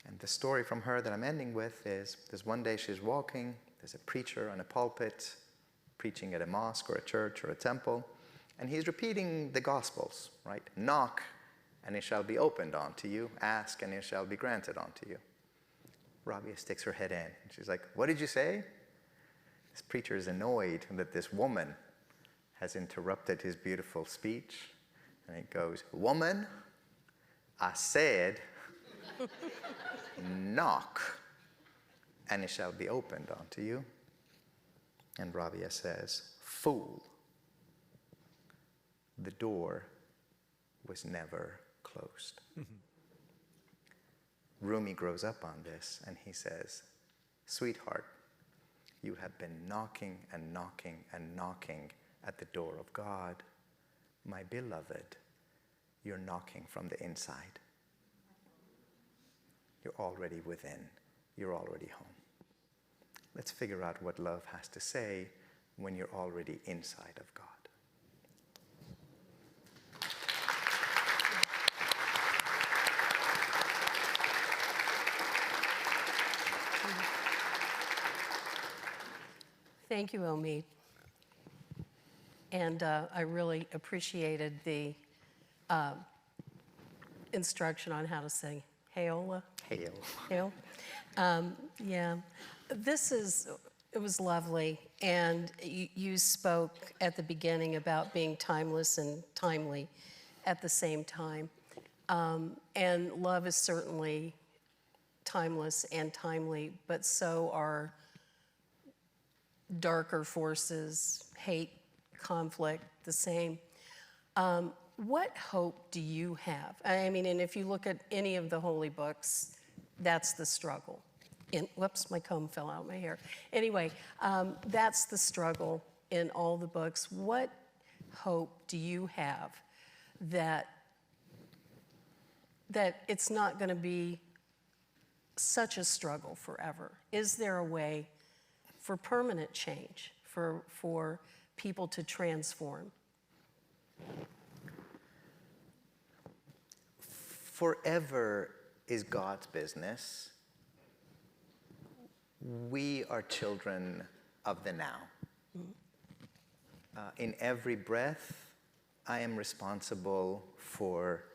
And the story from her that I'm ending with is, there's one day she's walking, there's a preacher on a pulpit, preaching at a mosque or a church or a temple, and he's repeating the Gospels, right? Knock, and it shall be opened unto you. Ask, and it shall be granted unto you. Rabia sticks her head in. And she's like, what did you say? This preacher is annoyed that this woman has interrupted his beautiful speech. And he goes, woman, I said, knock, and it shall be opened unto you. And Rabia says, fool, the door was never closed. Rumi grows up on this, and he says, sweetheart, you have been knocking and knocking and knocking at the door of God. My beloved, you're knocking from the inside. You're already within. You're already home. Let's figure out what love has to say when you're already inside of God. Thank you, Omid. And I really appreciated the instruction on how to say Haola. Hail. Hail. Yeah, it was lovely. And you spoke at the beginning about being timeless and timely at the same time. And love is certainly timeless and timely, but so are darker forces, hate, conflict, the same. What hope do you have? I mean, and if you look at any of the holy books, that's the struggle. Whoops, my comb fell out of my hair. Anyway, that's the struggle in all the books. What hope do you have that it's not going to be such a struggle forever? Is there a way for permanent change, for people to transform? Forever is God's business. We are children of the now. In every breath, I am responsible for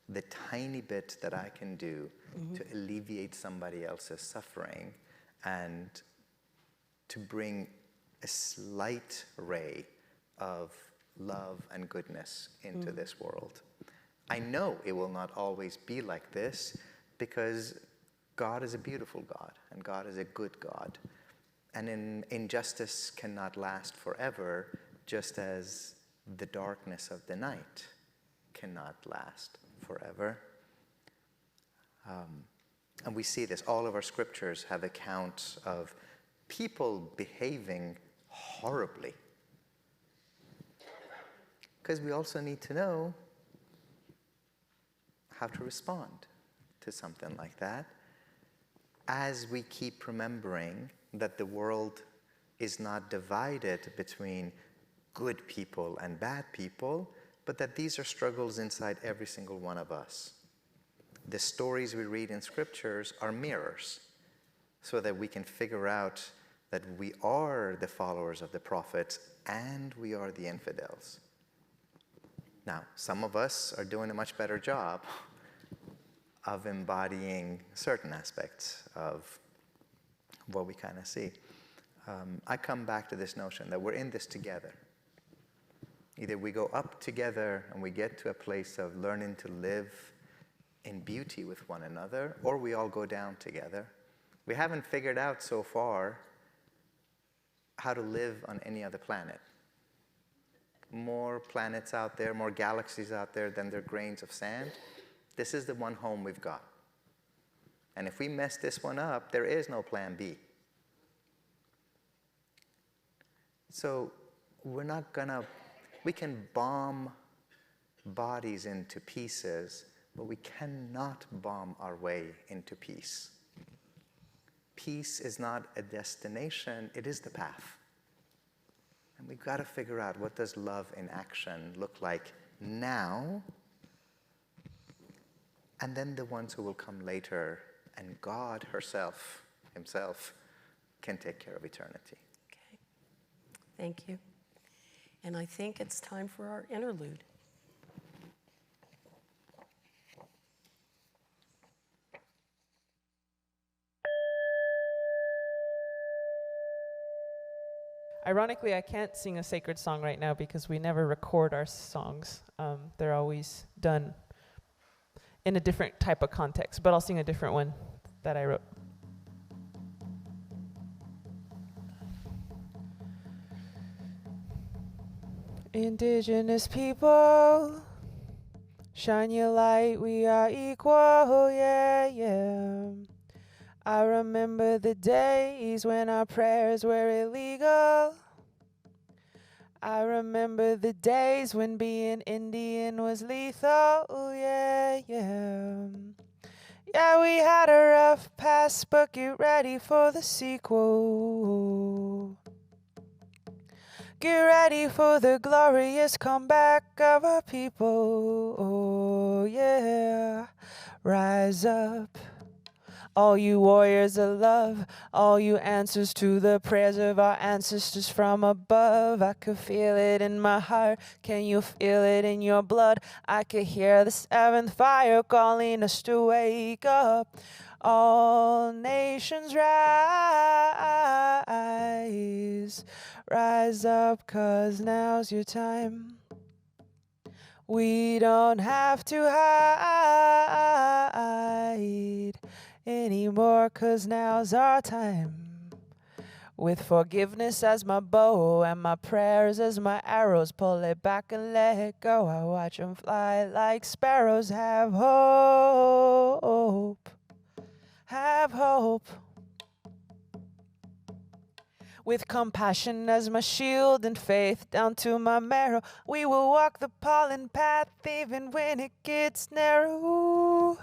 the tiny bit that I can do to alleviate somebody else's suffering and to bring a slight ray of love and goodness into this world. I know it will not always be like this because God is a beautiful God and God is a good God. And injustice cannot last forever, just as the darkness of the night cannot last forever. And we see this. All of our scriptures have accounts of people behaving horribly. Because we also need to know how to respond to something like that, as we keep remembering that the world is not divided between good people and bad people, but that these are struggles inside every single one of us. The stories we read in scriptures are mirrors, so that we can figure out that we are the followers of the prophets and we are the infidels. Now, some of us are doing a much better job of embodying certain aspects of what we kind of see. I come back to this notion that we're in this together. Either we go up together and we get to a place of learning to live in beauty with one another, or we all go down together. We haven't figured out so far how to live on any other planet. More planets out there, more galaxies out there than there are grains of sand. This is the one home we've got. And if we mess this one up, there is no plan B. So we can bomb bodies into pieces, but we cannot bomb our way into peace. Peace is not a destination, it is the path. And we've got to figure out, what does love in action look like now? And then the ones who will come later, and God himself, can take care of eternity. Okay, thank you. And I think it's time for our interlude. Ironically, I can't sing a sacred song right now because we never record our songs. They're always done in a different type of context, but I'll sing a different one that I wrote. Indigenous people, shine your light, we are equal, yeah, yeah. I remember the days when our prayers were illegal. I remember the days when being Indian was lethal, yeah, yeah. Yeah, we had a rough past, but get ready for the sequel. Get ready for the glorious comeback of our people. Oh, yeah. Rise up, all you warriors of love, all you answers to the prayers of our ancestors from above. I could feel it in my heart. Can you feel it in your blood? I could hear the seventh fire calling us to wake up. All nations rise. Rise up, 'cause now's your time. We don't have to hide anymore, 'cause now's our time. With forgiveness as my bow and my prayers as my arrows, pull it back and let it go. I watch them fly like sparrows. Have hope, have hope. With compassion as my shield and faith down to my marrow, we will walk the pollen path even when it gets narrow.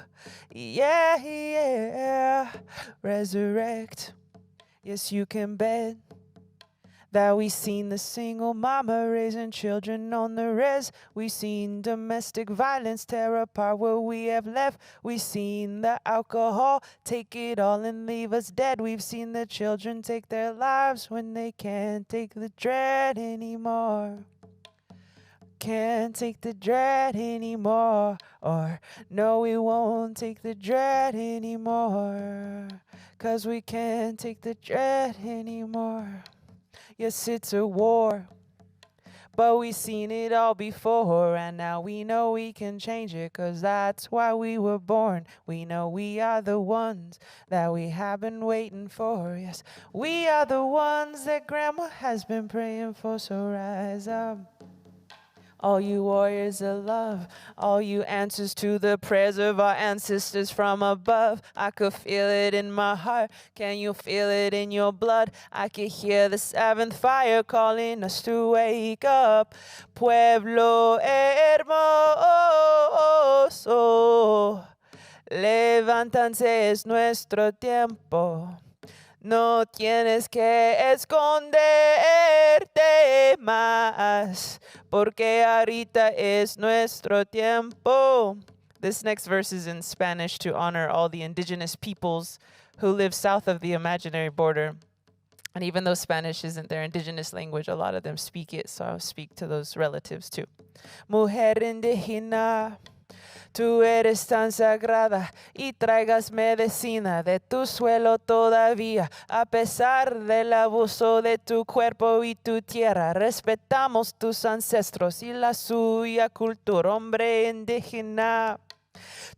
Yeah, yeah. Resurrect. Yes, you can bet that we seen the single mama raising children on the res. We seen domestic violence tear apart what we have left. We seen the alcohol take it all and leave us dead. We've seen the children take their lives when they can't take the dread anymore. Can't take the dread anymore. Or no, we won't take the dread anymore. 'Cause we can't take the dread anymore. Yes, it's a war, but we've seen it all before, and now we know we can change it, 'cause that's why we were born. We know we are the ones that we have been waiting for. Yes, we are the ones that Grandma has been praying for, so rise up. All you warriors of love, all you answers to the prayers of our ancestors from above. I could feel it in my heart. Can you feel it in your blood? I could hear the seventh fire calling us to wake up. Pueblo hermoso, levántanse, es nuestro tiempo. No tienes que esconderte más, porque ahorita es nuestro tiempo. This next verse is in Spanish to honor all the indigenous peoples who live south of the imaginary border. And even though Spanish isn't their indigenous language, a lot of them speak it, so I'll speak to those relatives too. Mujer indígena, tú eres tan sagrada y traigas medicina de tu suelo todavía. A pesar del abuso de tu cuerpo y tu tierra, respetamos tus ancestros y la suya cultura, hombre indígena.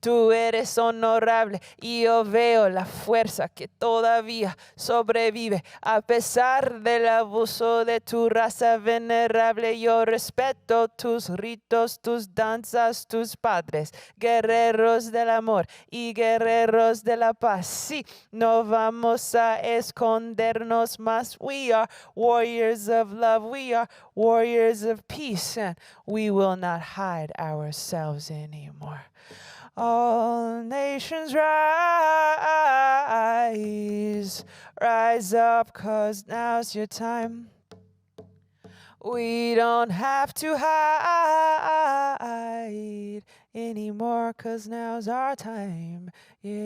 Tú eres honorable y yo veo la fuerza que todavía sobrevive. A pesar del abuso de tu raza venerable, yo respeto tus ritos, tus danzas, tus padres, guerreros del amor y guerreros de la paz. Sí, no vamos a escondernos más. We are warriors of love. We are warriors of peace, and we will not hide ourselves anymore. All nations rise, rise up, 'cause now's your time. We don't have to hide anymore, 'cause now's our time. Yay.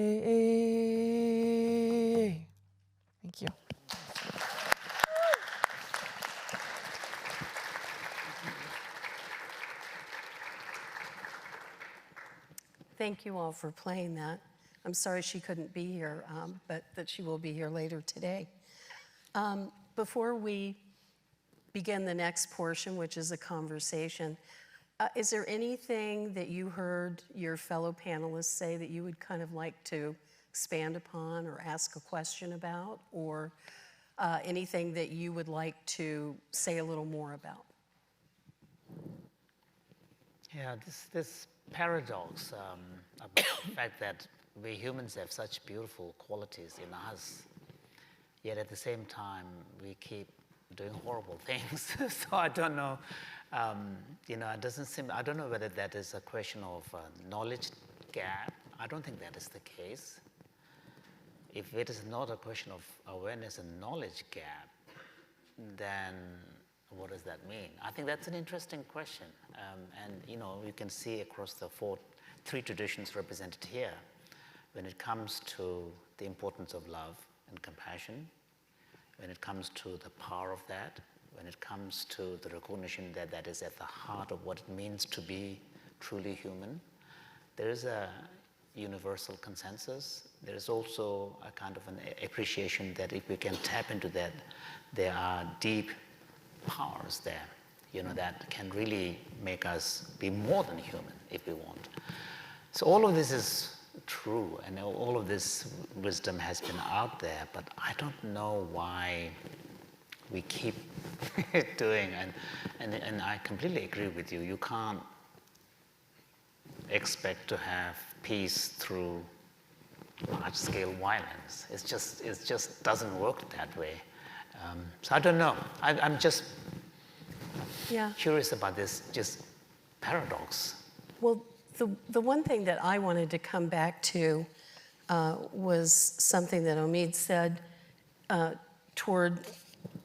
Thank you. Thank you all for playing that. I'm sorry she couldn't be here, but that she will be here later today. Before we begin the next portion, which is a conversation, is there anything that you heard your fellow panelists say that you would kind of like to expand upon or ask a question about, or anything that you would like to say a little more about? Yeah, this paradox about the fact that we humans have such beautiful qualities in us, yet at the same time we keep doing horrible things. So I don't know, it doesn't seem, I don't know whether that is a question of knowledge gap, I don't think that is the case. If it is not a question of awareness and knowledge gap, then what does that mean? I think that's an interesting question. And you can see across the three traditions represented here, when it comes to the importance of love and compassion, when it comes to the power of that, when it comes to the recognition that that is at the heart of what it means to be truly human, there is a universal consensus. There is also a kind of an appreciation that if we can tap into that, there are deep powers there, that can really make us be more than human if we want. So all of this is true, and all of this wisdom has been out there, but I don't know why we keep doing, and I completely agree with you. You can't expect to have peace through large-scale violence. It just doesn't work that way. So I don't know. I'm just curious about this just paradox. Well, the one thing that I wanted to come back to was something that Omid said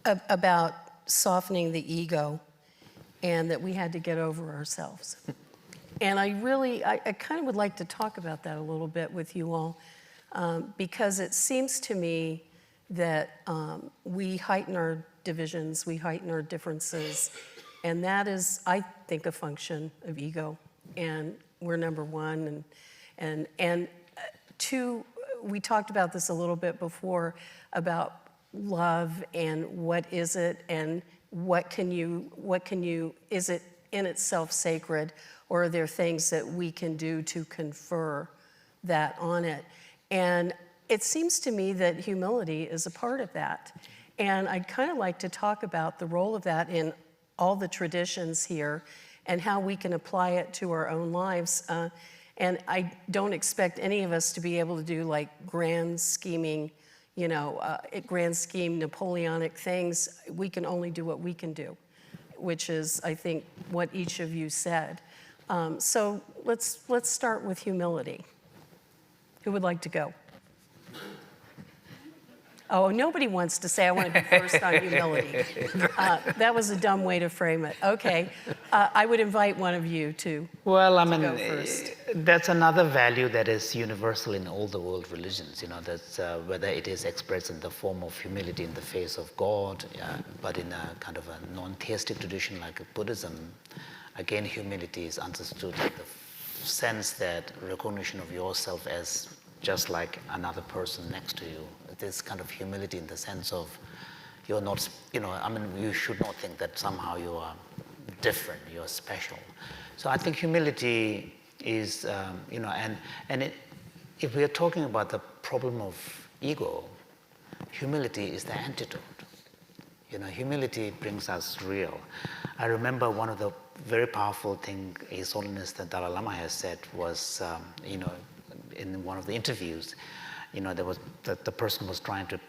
about softening the ego, and that we had to get over ourselves. And I kind of would like to talk about that a little bit with you all, because it seems to me that we heighten our divisions, we heighten our differences, and that is, I think, a function of ego. And we're number one. And two, we talked about this a little bit before, about love and what is it, and what can you, is it in itself sacred, or are there things that we can do to confer that on it? And it seems to me that humility is a part of that. And I'd kind of like to talk about the role of that in all the traditions here and how we can apply it to our own lives. And I don't expect any of us to be able to do like grand scheming, grand scheme Napoleonic things. We can only do what we can do, which is, I think, what each of you said. So let's start with humility. Who would like to go? Oh, nobody wants to say, I want to be first on humility. That was a dumb way to frame it. Okay, I would invite one of you to go first. That's another value that is universal in all the world religions, that's whether it is expressed in the form of humility in the face of God, but in a kind of a non-theistic tradition like Buddhism, again, humility is understood in the sense that recognition of yourself as just like another person next to you. This kind of humility in the sense of you're not, you should not think that somehow you are different, you're special. So I think humility is, if we are talking about the problem of ego, humility is the antidote. Humility brings us real. I remember one of the very powerful things His Holiness the Dalai Lama has said was, in one of the interviews, there was the person was trying to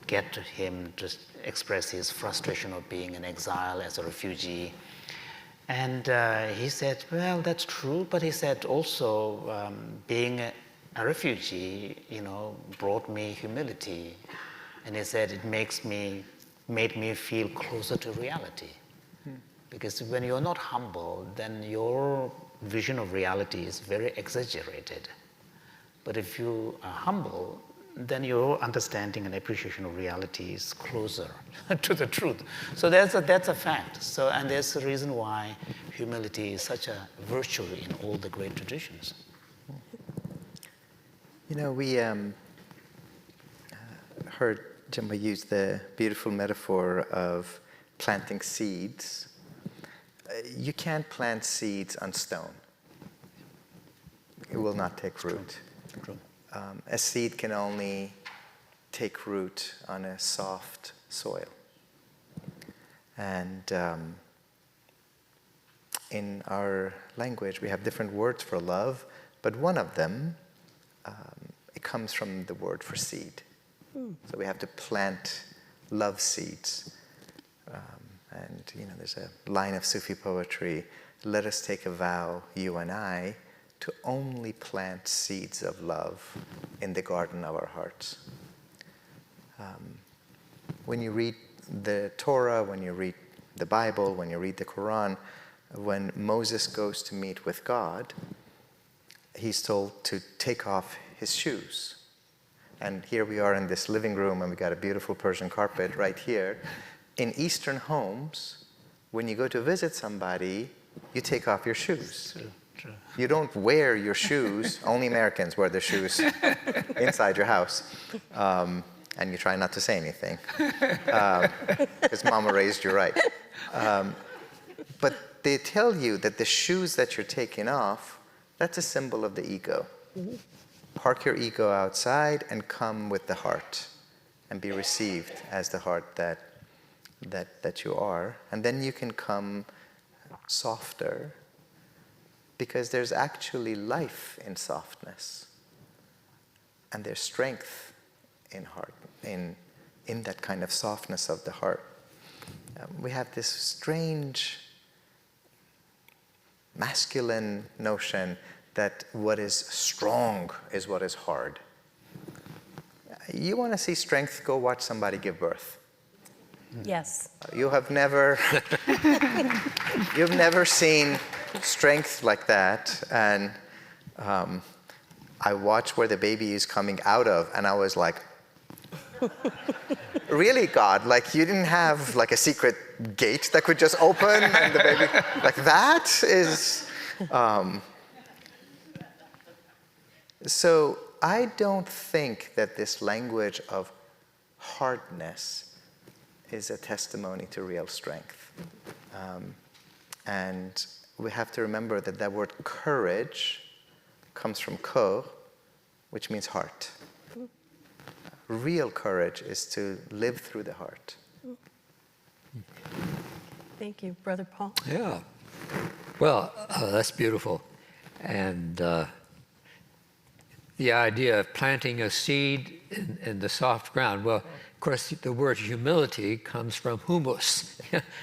get to him to express his frustration of being in exile as a refugee. And he said, well, that's true, but he said also being a refugee, brought me humility. And he said it made me feel closer to reality. Because when you're not humble, then your vision of reality is very exaggerated. But if you are humble, then your understanding and appreciation of reality is closer to the truth. So that's a fact. So, and there's a reason why humility is such a virtue in all the great traditions. We heard Jinpa use the beautiful metaphor of planting seeds. You can't plant seeds on stone. It will not take root. True. A seed can only take root on a soft soil. And in our language, we have different words for love, but one of them, it comes from the word for seed. So we have to plant love seeds. And there's a line of Sufi poetry, let us take a vow, you and I, to only plant seeds of love in the garden of our hearts. When you read the Torah, when you read the Bible, when you read the Quran, when Moses goes to meet with God, he's told to take off his shoes. And here we are in this living room, and we got a beautiful Persian carpet right here. In Eastern homes, when you go to visit somebody, you take off your shoes. True. You don't wear your shoes. Only Americans wear their shoes inside your house. And you try not to say anything, because Mama raised you right. But they tell you that the shoes that you're taking off, that's a symbol of the ego. Mm-hmm. Park your ego outside and come with the heart and be received as the heart that you are. And then you can come softer, because there's actually life in softness. And there's strength in heart, in that kind of softness of the heart. We have this strange masculine notion that what is strong is what is hard. You want to see strength, go watch somebody give birth. Yes. You have never, you've never seen strength like that. And I watched where the baby is coming out of, and I was like, really, God? Like, you didn't have like a secret gate that could just open and the baby, like that is, so I don't think that this language of hardness is a testimony to real strength. And we have to remember that that word courage comes from ko, which means heart. Real courage is to live through the heart. Thank you, Brother Paul. Yeah. Well, that's beautiful. And the idea of planting a seed in the soft ground. Well, of course, the word humility comes from humus,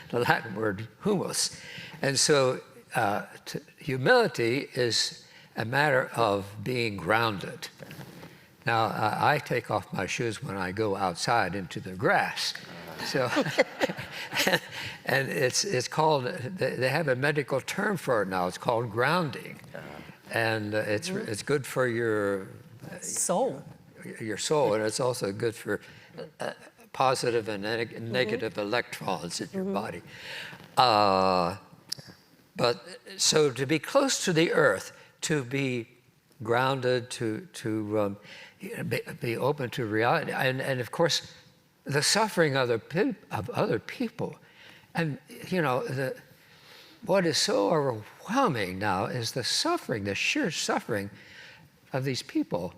the Latin word humus. And so humility is a matter of being grounded. Now, I take off my shoes when I go outside into the grass. So, and it's called, they have a medical term for it now. It's called grounding. And it's good for your soul. Your soul, and it's also good for positive and negative electrons in your body. But so to be close to the earth, to be grounded, to be open to reality, and of course, the suffering of other people, and what is so overwhelming now is the suffering, the sheer suffering of these people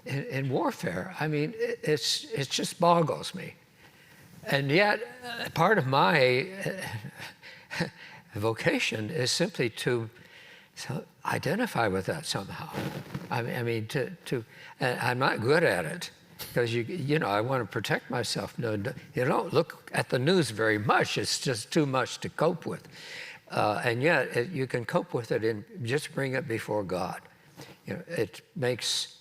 in warfare. I mean, it just boggles me, and yet part of my vocation is simply to identify with that somehow. I mean, and I'm not good at it, because I want to protect myself. No, you don't look at the news very much. It's just too much to cope with. And yet, you can cope with it and just bring it before God. It makes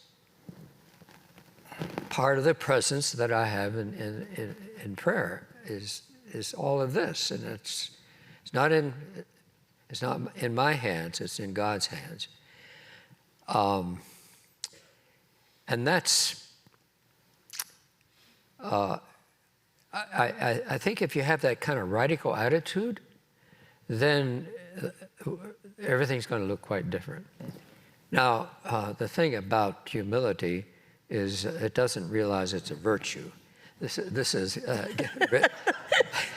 part of the presence that I have in prayer is all of this, and it's not in my hands. It's in God's hands. And that's, I think if you have that kind of radical attitude, then everything's going to look quite different. Now, the thing about humility is it doesn't realize it's a virtue. This is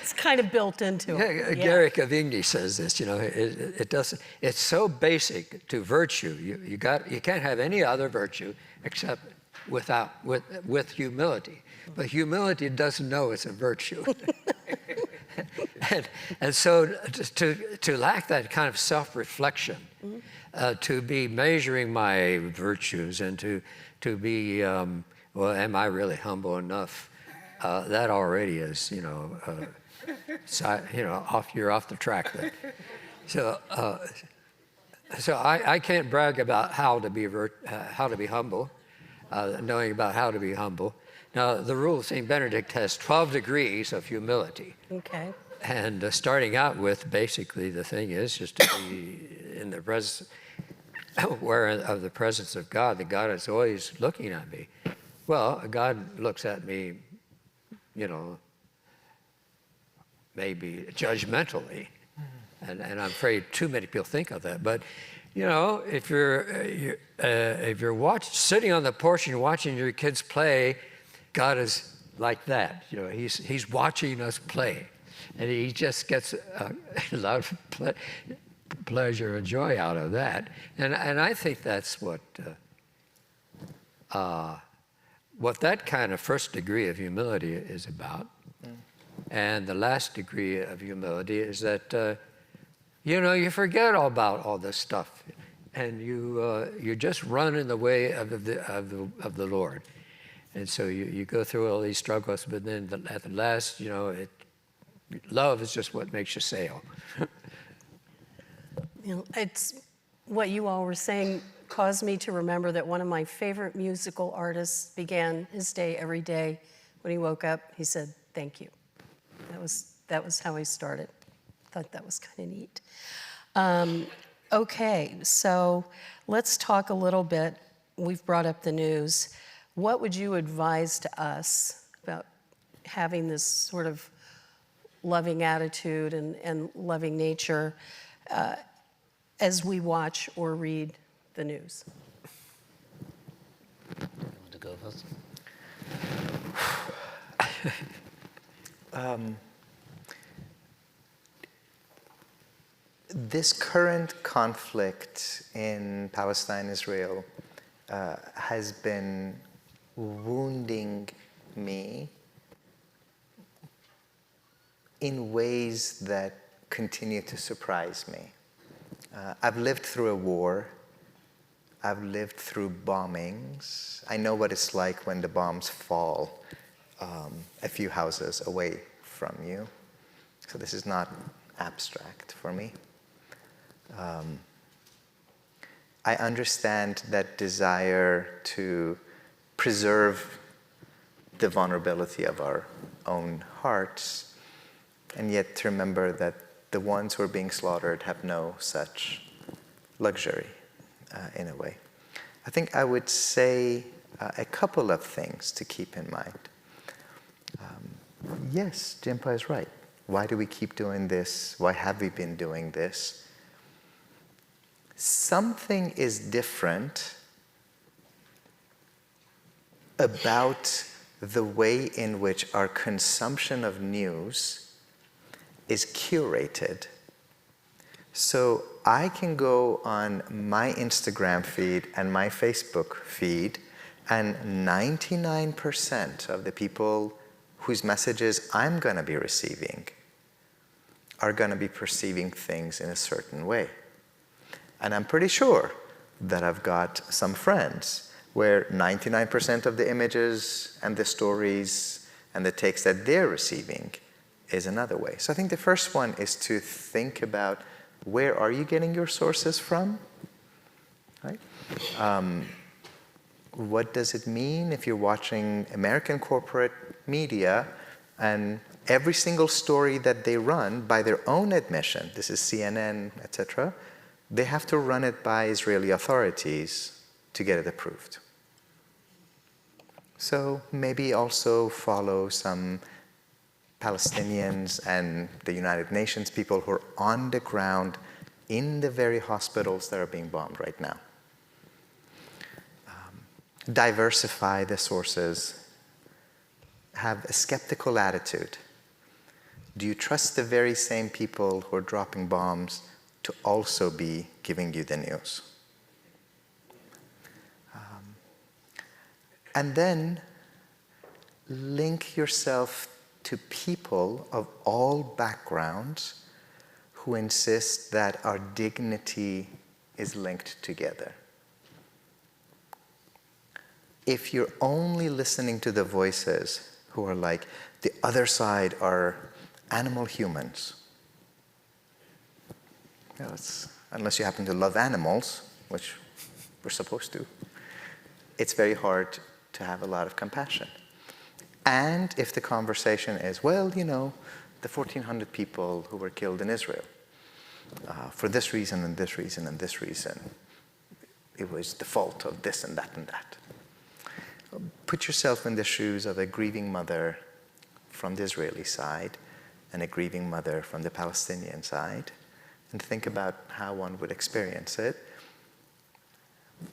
it's kind of built into it. Gary Cavigny says this. It doesn't. It's so basic to virtue. You can't have any other virtue except with humility. But humility doesn't know it's a virtue. and so to lack that kind of self-reflection, to be measuring my virtues and to be, am I really humble enough? That already is, you're off the track there. So So I can't brag about how to be humble, knowing about how to be humble. Now, the rule of St. Benedict has 12 degrees of humility. Okay. And starting out with, basically, the thing is just to be in the presence, aware of the presence of God, that God is always looking at me. Well, God looks at me, you know, maybe judgmentally. And I'm afraid too many people think of that. But, you know, if you're sitting on the porch and watching your kids play, God is like that. You know, he's watching us play. And he just gets a lot of pleasure and joy out of that. And I think that's what that kind of first degree of humility is about. And the last degree of humility is that, you know, you forget all about all this stuff, and you just run in the way of the Lord. And so you go through all these struggles, but then at the last, you know, love is just what makes you sail. You know, it's what you all were saying caused me to remember that one of my favorite musical artists began his day every day. When he woke up, he said, "Thank you." That was how he started. Thought that was kind of neat. Okay, so let's talk a little bit. We've brought up the news. What would you advise to us about having this sort of loving attitude and loving nature as we watch or read the news? You want to go first? This current conflict in Palestine, Israel, has been wounding me in ways that continue to surprise me. I've lived through a war. I've lived through bombings. I know what it's like when the bombs fall a few houses away from you. So this is not abstract for me. I understand that desire to preserve the vulnerability of our own hearts, and yet to remember that the ones who are being slaughtered have no such luxury, in a way. I think I would say a couple of things to keep in mind. Yes, Jinpa is right. Why do we keep doing this? Why have we been doing this? Something is different about the way in which our consumption of news is curated. So I can go on my Instagram feed and my Facebook feed, and 99% of the people whose messages I'm going to be receiving are going to be perceiving things in a certain way. And I'm pretty sure that I've got some friends where 99% of the images and the stories and the text that they're receiving is another way. So I think the first one is to think about, where are you getting your sources from? Right? What does it mean if you're watching American corporate media and every single story that they run, by their own admission, this is CNN, etc., they have to run it by Israeli authorities to get it approved. So maybe also follow some Palestinians and the United Nations people who are on the ground in the very hospitals that are being bombed right now. Diversify the sources. Have a skeptical attitude. Do you trust the very same people who are dropping bombs to also be giving you the news? And then link yourself to people of all backgrounds who insist that our dignity is linked together. If you're only listening to the voices who are like, the other side are animal humans, unless you happen to love animals, which we're supposed to, it's very hard to have a lot of compassion. And if the conversation is, well, you know, the 1,400 people who were killed in Israel, for this reason and this reason and this reason, it was the fault of this and that and that. Put yourself in the shoes of a grieving mother from the Israeli side and a grieving mother from the Palestinian side, and think about how one would experience it.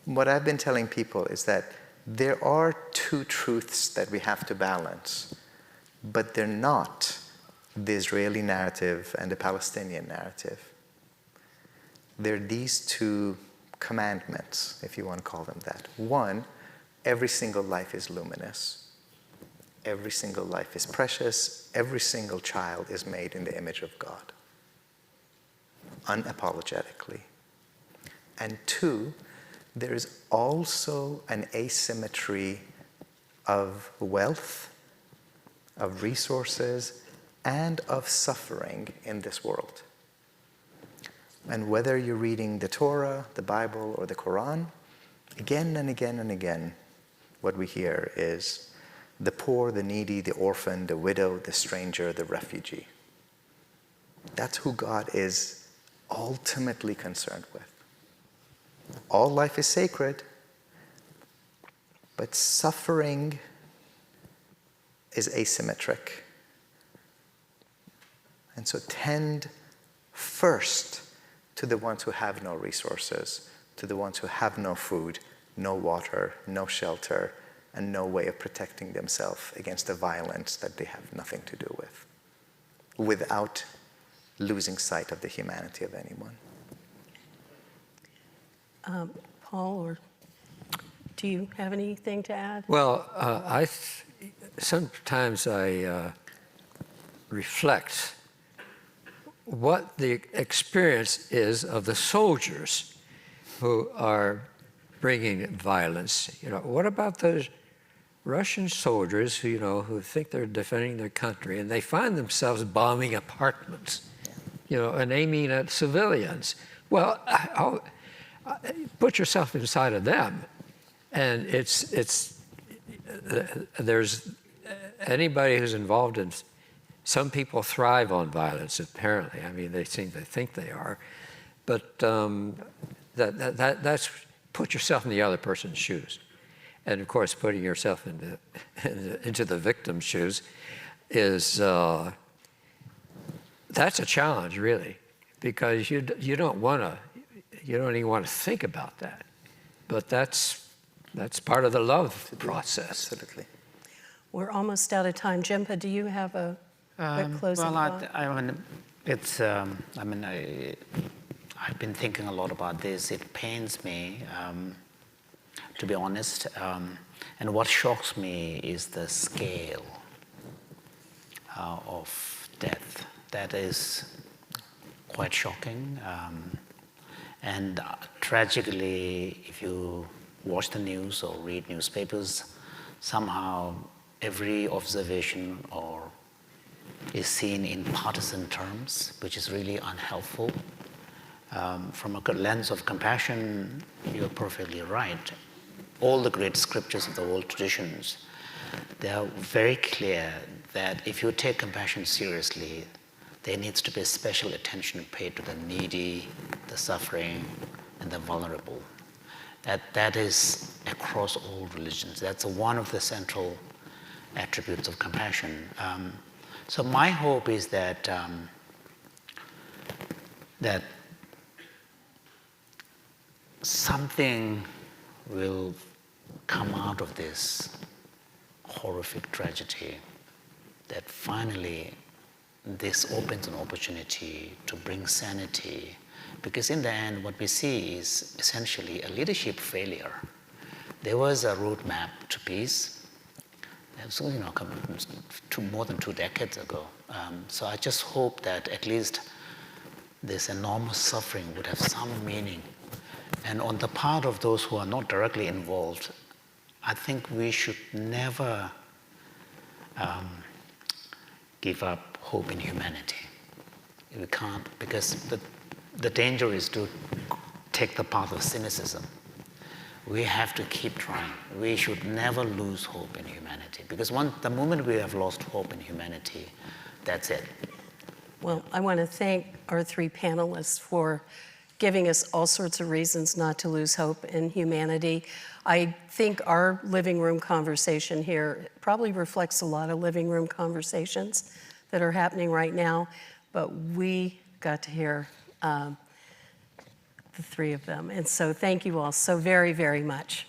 What I've been telling people is that there are two truths that we have to balance, but they're not the Israeli narrative and the Palestinian narrative. They're these two commandments, if you want to call them that. One, every single life is luminous. Every single life is precious. Every single child is made in the image of God, unapologetically. And two, there is also an asymmetry of wealth, of resources, and of suffering in this world. And whether you're reading the Torah, the Bible, or the Quran, again and again and again, what we hear is the poor, the needy, the orphan, the widow, the stranger, the refugee. That's who God is ultimately concerned with. All life is sacred, but suffering is asymmetric. And so tend first to the ones who have no resources, to the ones who have no food, no water, no shelter, and no way of protecting themselves against the violence that they have nothing to do with, without losing sight of the humanity of anyone. Paul, or do you have anything to add? Well, sometimes I reflect what the experience is of the soldiers who are bringing violence. You know, what about those Russian soldiers who, you know, who think they're defending their country, and they find themselves bombing apartments, you know, and aiming at civilians? Well, put yourself inside of them, and there's anybody who's involved in. Some people thrive on violence, apparently. I mean, they seem to think they are, but that's put yourself in the other person's shoes, and of course, putting yourself into the victim's shoes is that's a challenge, really, because you don't even want to think about that, but that's part of the love process. Absolutely. We're almost out of time. Jinpa, do you have a quick closing thought? I've been thinking a lot about this. It pains me, to be honest. And what shocks me is the scale of death. That is quite shocking. And tragically, if you watch the news or read newspapers, somehow every observation is seen in partisan terms, which is really unhelpful. From a lens of compassion, you're perfectly right. All the great scriptures of the world traditions, they are very clear that if you take compassion seriously, there needs to be special attention paid to the needy, the suffering, and the vulnerable. That is across all religions. That's one of the central attributes of compassion. So my hope is that that something will come out of this horrific tragedy, that finally this opens an opportunity to bring sanity, because in the end what we see is essentially a leadership failure. There was a roadmap to peace. So, you know, more than 2 decades ago. So I just hope that at least this enormous suffering would have some meaning. And on the part of those who are not directly involved, I think we should never give up hope in humanity. We can't, because the danger is to take the path of cynicism. We have to keep trying. We should never lose hope in humanity, because the moment we have lost hope in humanity, that's it. Well, I want to thank our three panelists for giving us all sorts of reasons not to lose hope in humanity. I think our living room conversation here probably reflects a lot of living room conversations that are happening right now, but we got to hear the three of them. And so thank you all so very, very much.